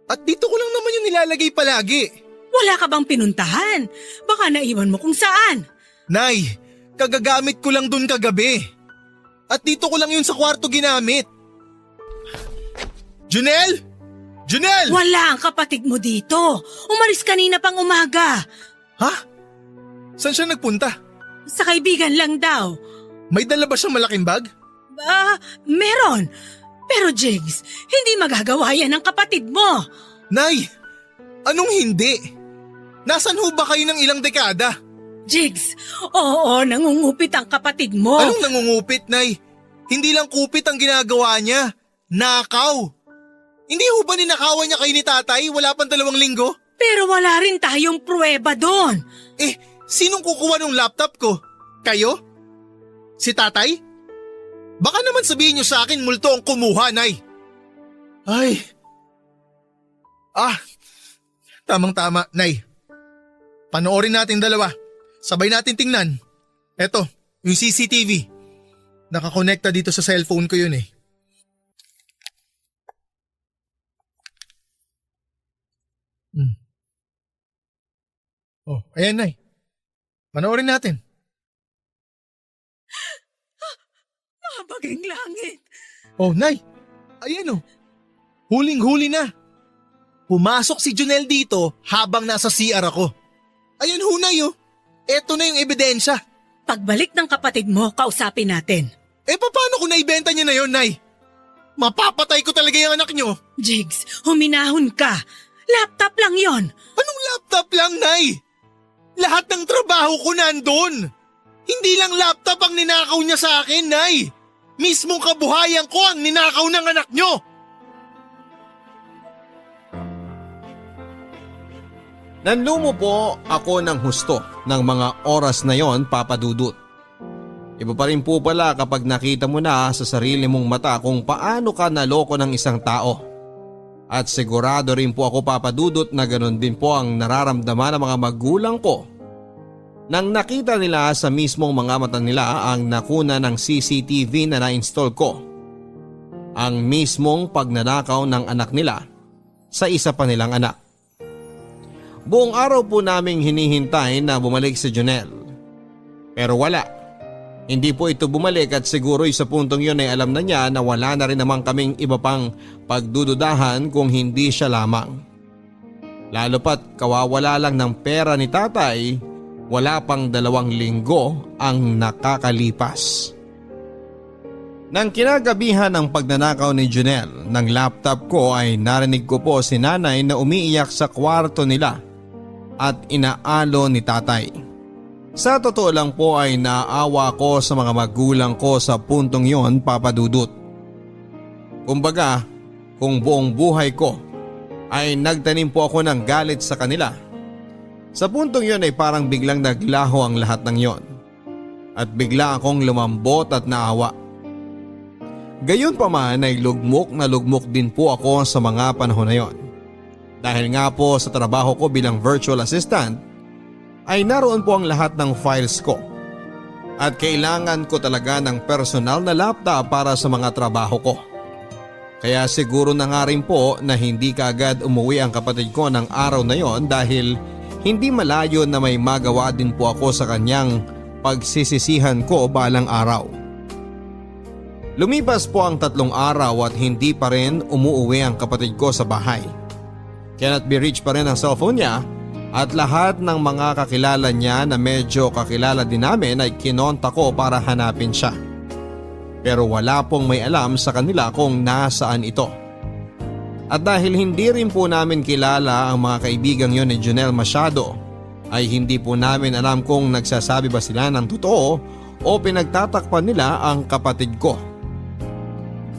At dito ko lang naman yung nilalagay palagi. Wala ka bang pinuntahan? Baka naiwan mo kung saan. Nay, kagagamit ko lang dun kagabi. At dito ko lang yun sa kwarto ginamit. Junel! Junel! Wala ang kapatid mo dito. Umalis kanina pang umaga. Ha? Saan siya nagpunta? Sa kaibigan lang daw. May dala ba siyang malaking bag? Meron. Pero Jigs, hindi magagawa yan ng kapatid mo. Nay, anong hindi? Nasaan ho ba kayo ng ilang dekada? Jigs, oo, nangungupit ang kapatid mo. Anong nangungupit, Nay? Hindi lang kupit ang ginagawa niya. Nakaw. Hindi ho ba ninakawan niya kayo ni tatay? Wala pang 2 linggo? Pero wala rin tayong pruweba doon. Sinong kukuha ng laptop ko? Kayo? Si tatay? Baka naman sabihin niyo sa akin multo ang kumuha, Nay. Ay. Tamang-tama, Nay. Panoorin natin dalawa. Sabay natin tingnan. Eto, yung CCTV. Nakakonekta dito sa cellphone ko yun eh. Oh, ayan, Nay. Panoorin natin. Mabaging langit. Oh, Nay. Ayan oh. Huling-huli na. Pumasok si Junel dito habang nasa CR ako. Ayan ho, Nay oh. Eto na yung ebidensya. Pagbalik ng kapatid mo, kausapin natin. Paano kung naibenta niya na yon, Nay? Mapapatay ko talaga yung anak niyo. Jigs, huminahon ka. Laptop lang yon. Anong laptop lang, Nay? Lahat ng trabaho ko nandun. Hindi lang laptop ang ninakaw niya sa akin, Nay. Mismong kabuhayan ko ang ninakaw ng anak niyo. Nanlumo po ako ng husto ng mga oras na yon, Papa Dudut. Iba pa rin po pala kapag nakita mo na sa sarili mong mata kung paano ka naloko ng isang tao. At sigurado rin po ako, Papa Dudut, na ganoon din po ang nararamdaman ng mga magulang ko nang nakita nila sa mismong mga mata nila ang nakuna ng CCTV na na-install ko. Ang mismong pagnanakaw ng anak nila sa isa pa nilang anak. Buong araw po naming hinihintay na bumalik si Junel. Pero wala. Hindi po ito bumalik at siguro sa puntong yun ay alam na niya na wala na rin naman kaming iba pang pagdududahan kung hindi siya lamang. Lalo pat kawawala lang ng pera ni tatay, wala pang 2 linggo ang nakakalipas. Nang kinagabihan ng pagnanakaw ni Junel ng laptop ko ay narinig ko po si nanay na umiiyak sa kwarto nila at inaalo ni tatay. Sa totoo lang po ay naawa ko sa mga magulang ko sa puntong yon, Papa Dudut. Kumbaga, kung buong buhay ko ay nagtanim po ako ng galit sa kanila. Sa puntong yon ay parang biglang naglaho ang lahat ng yon. At bigla akong lumambot at naawa. Gayon pa man ay lugmok na lugmok din po ako sa mga panahon na yon. Dahil nga po sa trabaho ko bilang virtual assistant, ay naroon po ang lahat ng files ko. At kailangan ko talaga ng personal na laptop para sa mga trabaho ko. Kaya siguro na nga rin po na hindi kaagad umuwi ang kapatid ko ng araw na yon dahil hindi malayo na may magawa din po ako sa kanyang pagsisisihan ko balang araw. Lumipas po ang 3 araw at hindi pa rin umuuwi ang kapatid ko sa bahay. Cannot be reached pa rin ang cellphone niya at lahat ng mga kakilala niya na medyo kakilala din namin ay kinonta ko para hanapin siya. Pero wala pong may alam sa kanila kung nasaan ito. At dahil hindi rin po namin kilala ang mga kaibigang yon ni Junel masyado, ay hindi po namin alam kung nagsasabi ba sila ng totoo o pinagtatakpan nila ang kapatid ko.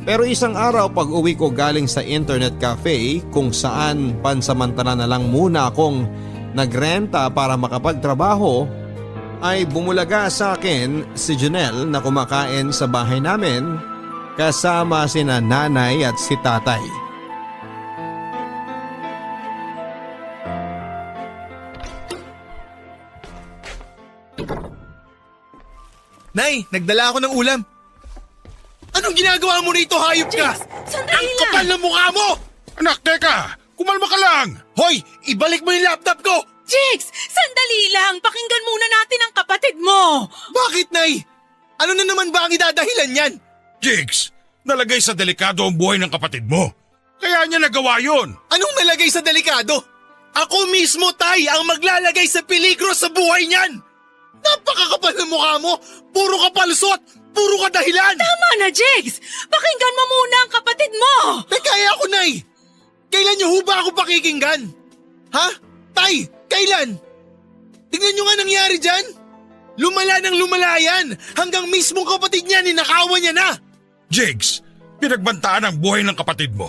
Pero isang araw pag uwi ko galing sa internet cafe kung saan pansamantala na lang muna akong nagrenta para makapagtrabaho, ay bumulaga sa akin si Junel na kumakain sa bahay namin kasama sina nanay at si tatay. Nay, nagdala ako ng ulam. Anong ginagawa mo rito, hayop ka? Sandali Ang lang! kapal ng mukha mo! Anak, teka! Kumalma ka lang! Hoy, ibalik mo yung laptop ko! Jigs! Sandali lang! Pakinggan muna natin ang kapatid mo! Bakit, Nay? Ano na naman ba ang idadahilan yan? Jigs, nalagay sa delikado ang buhay ng kapatid mo. Kaya niya nagawa yun. Anong nalagay sa delikado? Ako mismo, Tay, ang maglalagay sa peligro sa buhay niyan! Napakakapal ng mukha mo! Puro ka palusot! Puro ka dahilan! Tama na, Jigs! Pakinggan mo muna ang kapatid mo! Kaya ako, Nay! Kailan niyo ho ba ako pakikinggan? Ha? Tay, kailan? Tingnan niyo nga nangyari dyan! Lumala ng lumala yan! Hanggang mismong kapatid niya, ninakawan niya na! Jigs, pinagbantaan ang buhay ng kapatid mo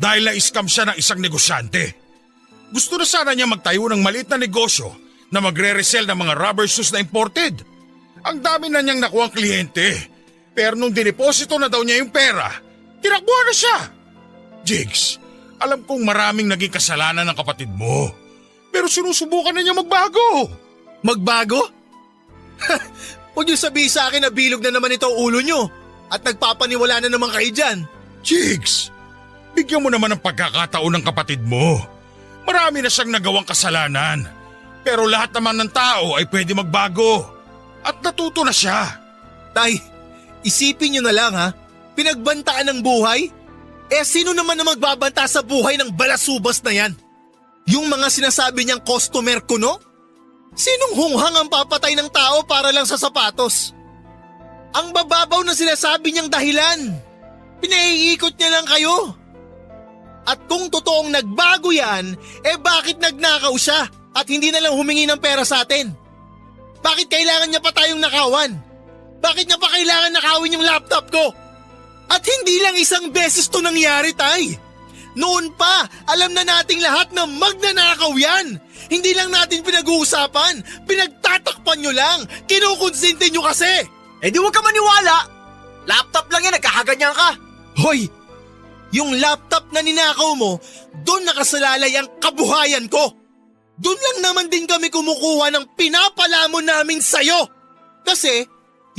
dahil na-scam siya ng isang negosyante. Gusto na sana niya magtayo ng maliit na negosyo na magre-resell ng mga rubber shoes na imported. Ang dami na niyang nakuhang kliyente. Pero nung dineposito na daw niya yung pera, tinakbuhan na siya. Jigs, alam kong maraming naging kasalanan ng kapatid mo. Pero sinusubukan na niya magbago. Magbago? Huwag niyo sabihin sa akin na bilog na naman ito ang ulo niyo at nagpapaniwala na naman kayo dyan. Jigs, bigyan mo naman ng pagkakataon ng kapatid mo. Marami na siyang nagawang kasalanan. Pero lahat naman ng tao ay pwede magbago. At natuto na siya. Tay, isipin niyo na lang ha, pinagbantaan ng buhay? Sino naman na magbabanta sa buhay ng balasubas na yan? Yung mga sinasabi niyang customer ko, no? Sinong hunghang ang papatay ng tao para lang sa sapatos? Ang bababaw na sinasabi niyang dahilan. Pinaiikot niya lang kayo. At kung totoong nagbago yan, bakit nagnakaw siya at hindi na lang humingi ng pera sa atin? Bakit kailangan niya pa tayong nakawan? Bakit niya pa kailangan nakawin yung laptop ko? At hindi lang isang beses to nangyari, Tay. Noon pa, alam na nating lahat na magnanakaw yan. Hindi lang natin pinag-uusapan, pinagtatakpan nyo lang, kinukonsente nyo kasi. Di huwag ka maniwala. Laptop lang yan, nagkakaganyan ka. Hoy, yung laptop na ninakaw mo, doon nakasalalay ang kabuhayan ko. Doon lang naman din kami kumukuha ng pinapalamon namin sa'yo. Kasi,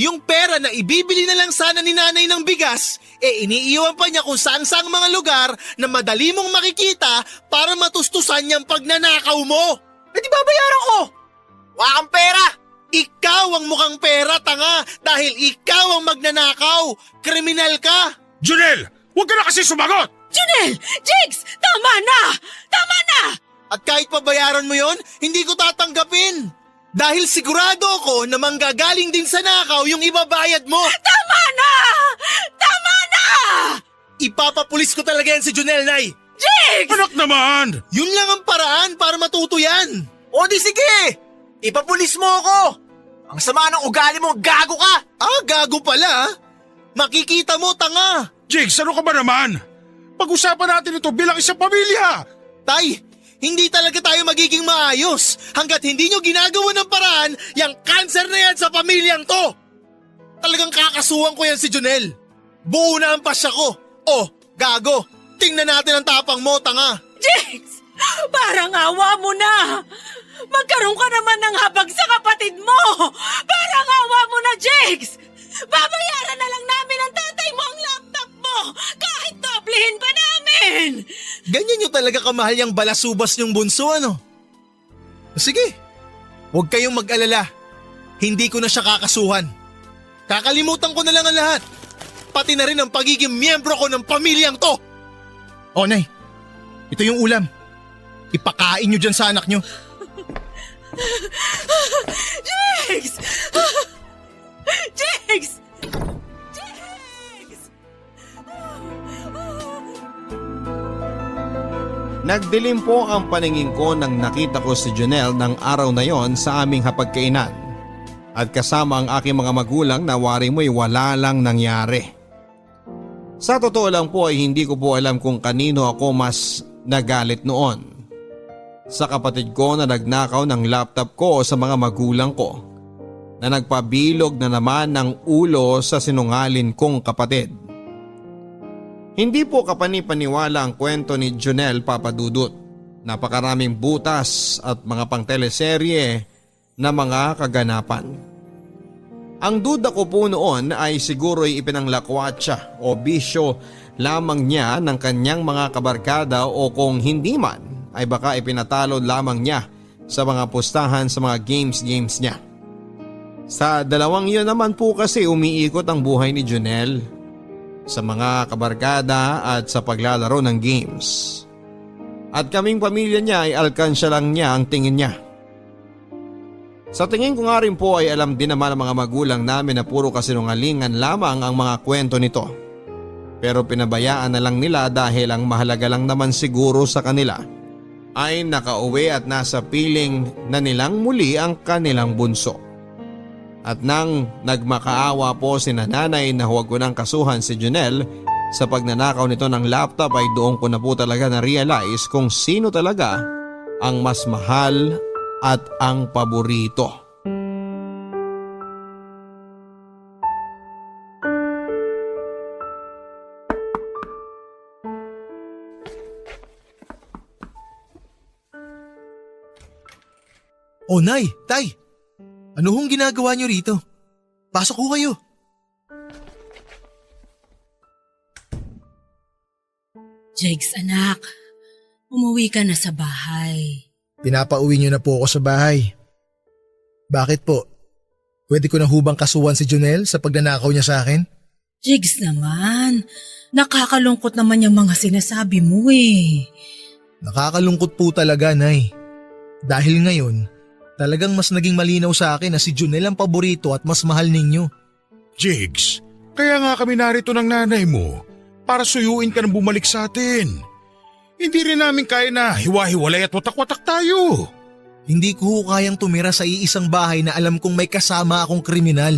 yung pera na ibibili na lang sana ni nanay ng bigas, iniiwan pa niya kung saan-saang mga lugar na madali mong makikita para matustusan niyang pagnanakaw mo. Di babayaran ko. Wala kang pera. Ikaw ang mukhang pera, tanga, dahil ikaw ang magnanakaw. Kriminal ka. Junel, huwag ka na kasi sumagot! Junel! Jigs! Tama na! Tama na! At kahit pabayaran mo yon, hindi ko tatanggapin. Dahil sigurado ako na manggagaling din sa nakaw yung ibabayad mo. Tama na! Tama na! Ipapapulis ko talaga yan si Junel, Nay. Jigs! Anak naman! Yun lang ang paraan para matuto yan. O di sige. Ipapulis mo ako. Ang sama ng ugali mo, gago ka. Gago pala. Makikita mo, tanga. Jigs, ano ka ba naman? Pag-usapan natin ito bilang isang pamilya. Tay, hindi talaga tayo magiging maayos hanggat hindi nyo ginagawa ng paraan yung cancer na yan sa pamilyang to. Talagang kakasuhan ko yan si Junel. Buo na ang pasya ko. Gago. Tingnan natin ang tapang mo, tanga. Jigs! Parang awa mo na! Magkaroon ka naman ng habag sa kapatid mo! Parang awa mo na, Jigs! Babayaran na lang namin ang tatay mo ang laptop mo! Kahit doblehin pa namin! Ganyan nyo talaga kamahal yung balasubas nyong bunso, ano? Sige, huwag kayong mag-alala. Hindi ko na siya kakasuhan. Kakalimutan ko na lang ang lahat. Pati na rin ang pagiging miyembro ko ng pamilyang to. Nay, ito yung ulam. Ipakain nyo dyan sa anak nyo. Jigs! Jigs! Jigs! Nagdilim po ang paningin ko nang nakita ko si Junel ng araw na yon sa aming hapagkainan. At kasama ang aking mga magulang na wari mo'y wala lang nangyari. Sa totoo lang po ay hindi ko po alam kung kanino ako mas nagalit noon. Sa kapatid ko na nagnakaw ng laptop ko o sa mga magulang ko na nagpabilog na naman ng ulo sa sinungalin kong kapatid. Hindi po kapanipaniwala ang kwento ni Junel Papadudut. Napakaraming butas at mga pangteleserye na mga kaganapan. Ang duda ko po noon ay siguro'y ipinanglakwatsa o bisyo lamang niya ng kanyang mga kabarkada o kung hindi man ay baka ipinatalo lamang niya sa mga pustahan sa mga games niya. Sa dalawang iyon naman po kasi umiikot ang buhay ni Junel, sa mga kabarkada at sa paglalaro ng games. At kaming pamilya niya ay alkansya lang niya ang tingin niya. Sa tingin ko nga rin po ay alam din naman ang mga magulang namin na puro kasinungalingan lamang ang mga kwento nito. Pero pinabayaan na lang nila dahil ang mahalaga lang naman siguro sa kanila ay nakauwi at nasa piling na nilang muli ang kanilang bunso. At nang nagmakaawa po si nanay na huwag ko nang kasuhan si Junel sa pagnanakaw nito ng laptop ay doon ko na po talaga na-realize kung sino talaga ang mas mahal at ang paborito. O Nay, Tay, ano hong ginagawa niyo rito? Pasok ho kayo. Jigs, anak. Umuwi ka na sa bahay. Pinapauwi niyo na po ako sa bahay. Bakit po? Pwede ko na hubang kasuhan si Junel sa pagnanakaw niya sa akin? Jigs naman. Nakakalungkot naman yung mga sinasabi mo eh. Nakakalungkot po talaga, Nay. Dahil ngayon, talagang mas naging malinaw sa akin na si Junel ang paborito at mas mahal ninyo. Jigs, kaya nga kami narito ng nanay mo para suyuin ka ng bumalik sa atin. Hindi rin namin kaya na hiwa-hiwalay at watak-watak tayo. Hindi ko ho kayang tumira sa iisang bahay na alam kong may kasama akong kriminal.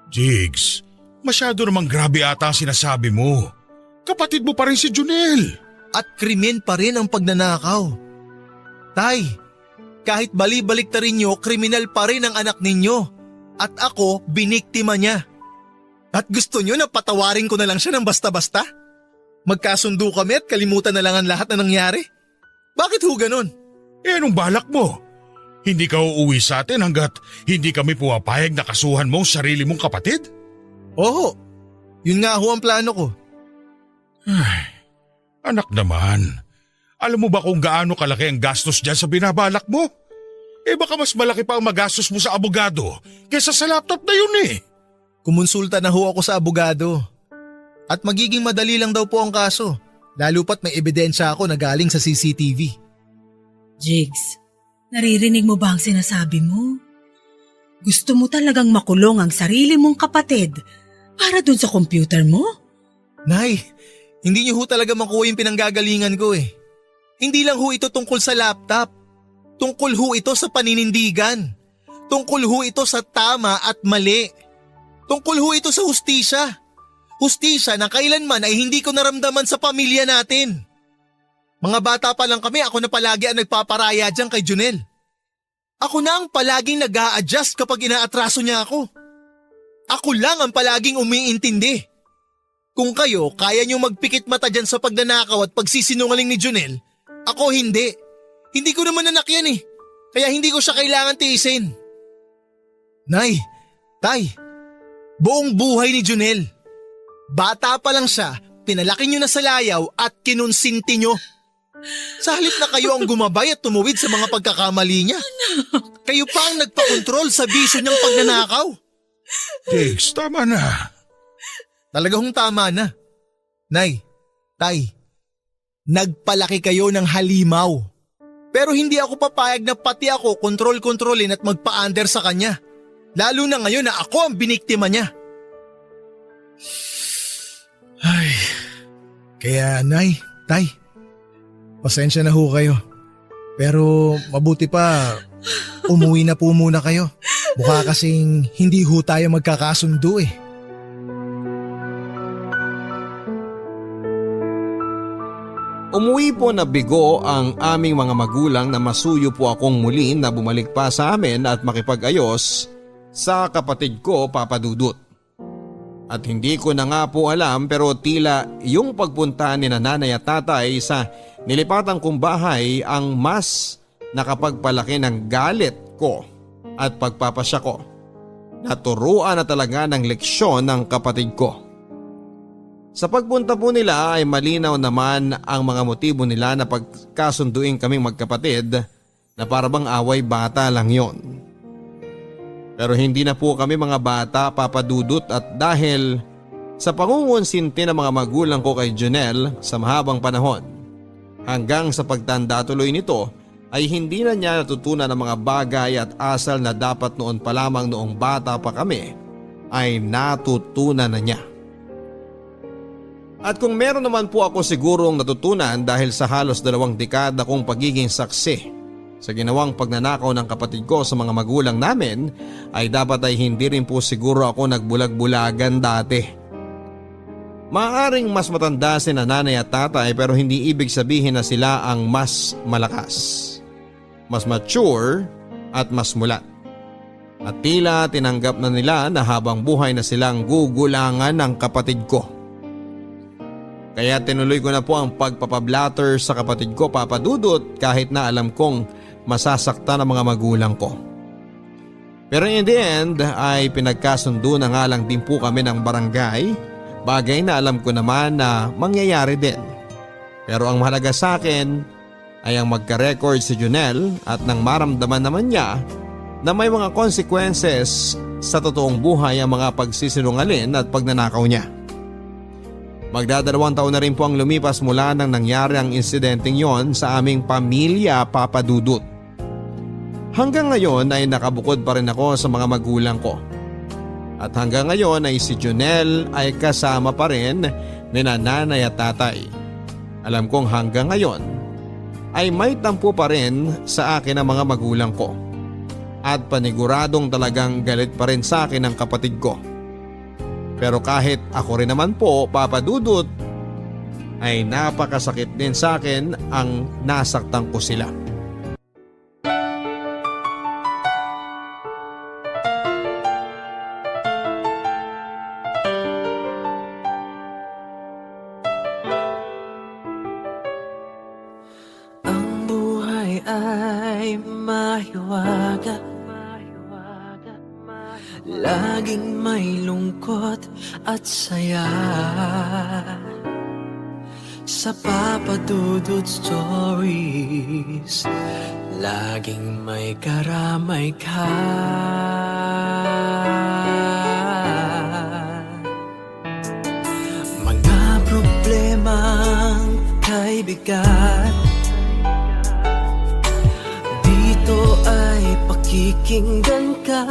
Jigs, masyado namang grabe ata ang sinasabi mo. Kapatid mo pa rin si Junel. At krimen pa rin ang pagnanakaw. Tay, kahit bali-balik ta rin nyo, kriminal pa rin ang anak ninyo. At ako, biniktima niya. At gusto nyo na patawarin ko na lang siya ng basta-basta? Magkasundo kami at kalimutan na lang ang lahat na nangyari? Bakit ho ganun? Eh anong balak mo? Hindi ka uuwi sa atin hanggat hindi kami puwapayag na kasuhan mo ang sarili mong kapatid? Oo, yun nga ho ang plano ko. Ay, anak naman, alam mo ba kung gaano kalaki ang gastos dyan sa binabalak mo? Eh baka mas malaki pa ang magastos mo sa abogado kaysa sa laptop na yun eh. Kumonsulta na ho ako sa abogado. At magiging madali lang daw po ang kaso, lalo pat may ebidensya ako na galing sa CCTV. Jigs, naririnig mo ba ang sinasabi mo? Gusto mo talagang makulong ang sarili mong kapatid para dun sa computer mo? Nay, hindi niyo ho talaga makuha yung pinanggagalingan ko eh. Hindi lang ho ito tungkol sa laptop. Tungkol ho ito sa paninindigan. Tungkol ho ito sa tama at mali. Tungkol ho ito sa hustisya. Hustisya na kailanman ay hindi ko naramdaman sa pamilya natin. Mga bata pa lang kami, ako na palagi ang nagpaparaya dyan kay Junel. Ako na ang palaging nag-a-adjust kapag inaatraso niya ako. Ako lang ang palaging umiintindi. Kung kayo, kaya niyo magpikit mata dyan sa pagnanakaw at pagsisinungaling ni Junel, ako hindi. Hindi ko naman anak yan eh. Kaya hindi ko siya kailangan tiisin. Nay, Tay, buong buhay ni Junel. Bata pa lang siya, pinalaki niyo na sa layaw at kinonsinti niyo. Sa halip na kayo ang gumabay at tumuwid sa mga pagkakamali niya. Kayo pa ang nagpakontrol sa bisyo niyang pagnanakaw. Jigs, tama na. Talagang tama na. Nay, Tay, nagpalaki kayo ng halimaw. Pero hindi ako papayag na pati ako kontrol-kontrolin at magpa-under sa kanya. Lalo na ngayon na ako ang biniktima niya. Ay, kaya Nay, Tay, pasensya na ho kayo. Pero mabuti pa, umuwi na po muna kayo. Mukha kasing hindi ho tayo magkakasundo eh. Umuwi po na bigo ang aming mga magulang na masuyo po akong muli na bumalik pa sa amin at makipag-ayos sa kapatid ko, Papa Dudut. At hindi ko na nga po alam pero tila yung pagpunta ni nanay at tatay sa nilipatan kong bahay ang mas nakapagpalaki ng galit ko at pagpapasya ko. Naturuan na talaga ng leksyon ng kapatid ko. Sa pagpunta po nila ay malinaw naman ang mga motibo nila na pagkasunduin kaming magkapatid na parabang away bata lang yon. Pero hindi na po kami mga bata, Papa Dudut, at dahil sa pangungonsinti ng mga magulang ko kay Jonel sa mahabang panahon, hanggang sa pagtanda tuloy nito ay hindi na niya natutunan ang mga bagay at asal na dapat noon pa lamang noong bata pa kami ay natutunan na niya. At kung meron naman po ako sigurong natutunan dahil sa halos 2 dekada kong pagiging saksi sa ginawang pagnanakaw ng kapatid ko sa mga magulang namin, ay dapat ay hindi rin po siguro ako nagbulag-bulagan dati. Maaaring mas matanda si nanay at tatay pero hindi ibig sabihin na sila ang mas malakas, mas mature at mas mulat. At tila tinanggap na nila na habang buhay na silang gugulangan ng kapatid ko. Kaya tinuloy ko na po ang pagpapablatter sa kapatid ko, Papa Dudut, kahit na alam kong masasaktan ang mga magulang ko. Pero in the end ay pinagkasundo na nga lang din po kami ng barangay, bagay na alam ko naman na mangyayari din. Pero ang mahalaga sa akin ay ang magka-record si Jonel at nang maramdaman naman niya na may mga consequences sa totoong buhay ang mga pagsisinungaling at pagnanakaw niya. Magdadalawang taon na rin po ang lumipas mula nang nangyari ang insidenteng yon sa aming pamilya, Papa Dudut. Hanggang ngayon ay nakabukod pa rin ako sa mga magulang ko. At hanggang ngayon ay si Jonel ay kasama pa rin ni nanay at tatay. Alam kong hanggang ngayon ay may tampo pa rin sa akin ang mga magulang ko. At paniguradong talagang galit pa rin sa akin ang kapatid ko. Pero kahit ako rin naman po, Papa Dudut, ay napakasakit din sa akin ang nasaktan ko sila. Ang buhay ay mahiwaga, laging may lungkot at saya. Sa Papa Dudut Stories, laging may karamay ka. Mga problemang kay bigat, dito ay pakikinggan ka.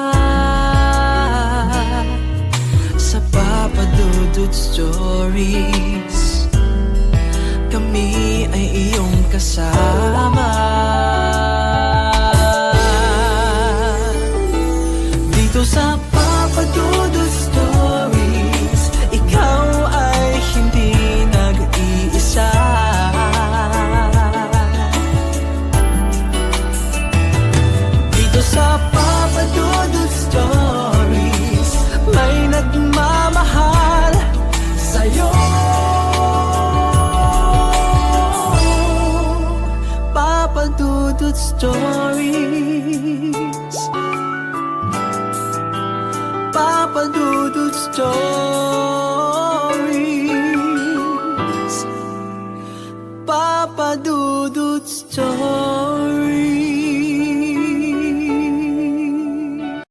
Sa Papa Dudut Stories, kami ay iyong kasama. Dito sa Papa Dudut Stories, ikaw ay hindi nag-iisa. Dito sa Papa Dudut Stories, may nagmamahal sa'yo. Papa Dudut Stories, Papa Dudut Stories, Papa Dudut Stories.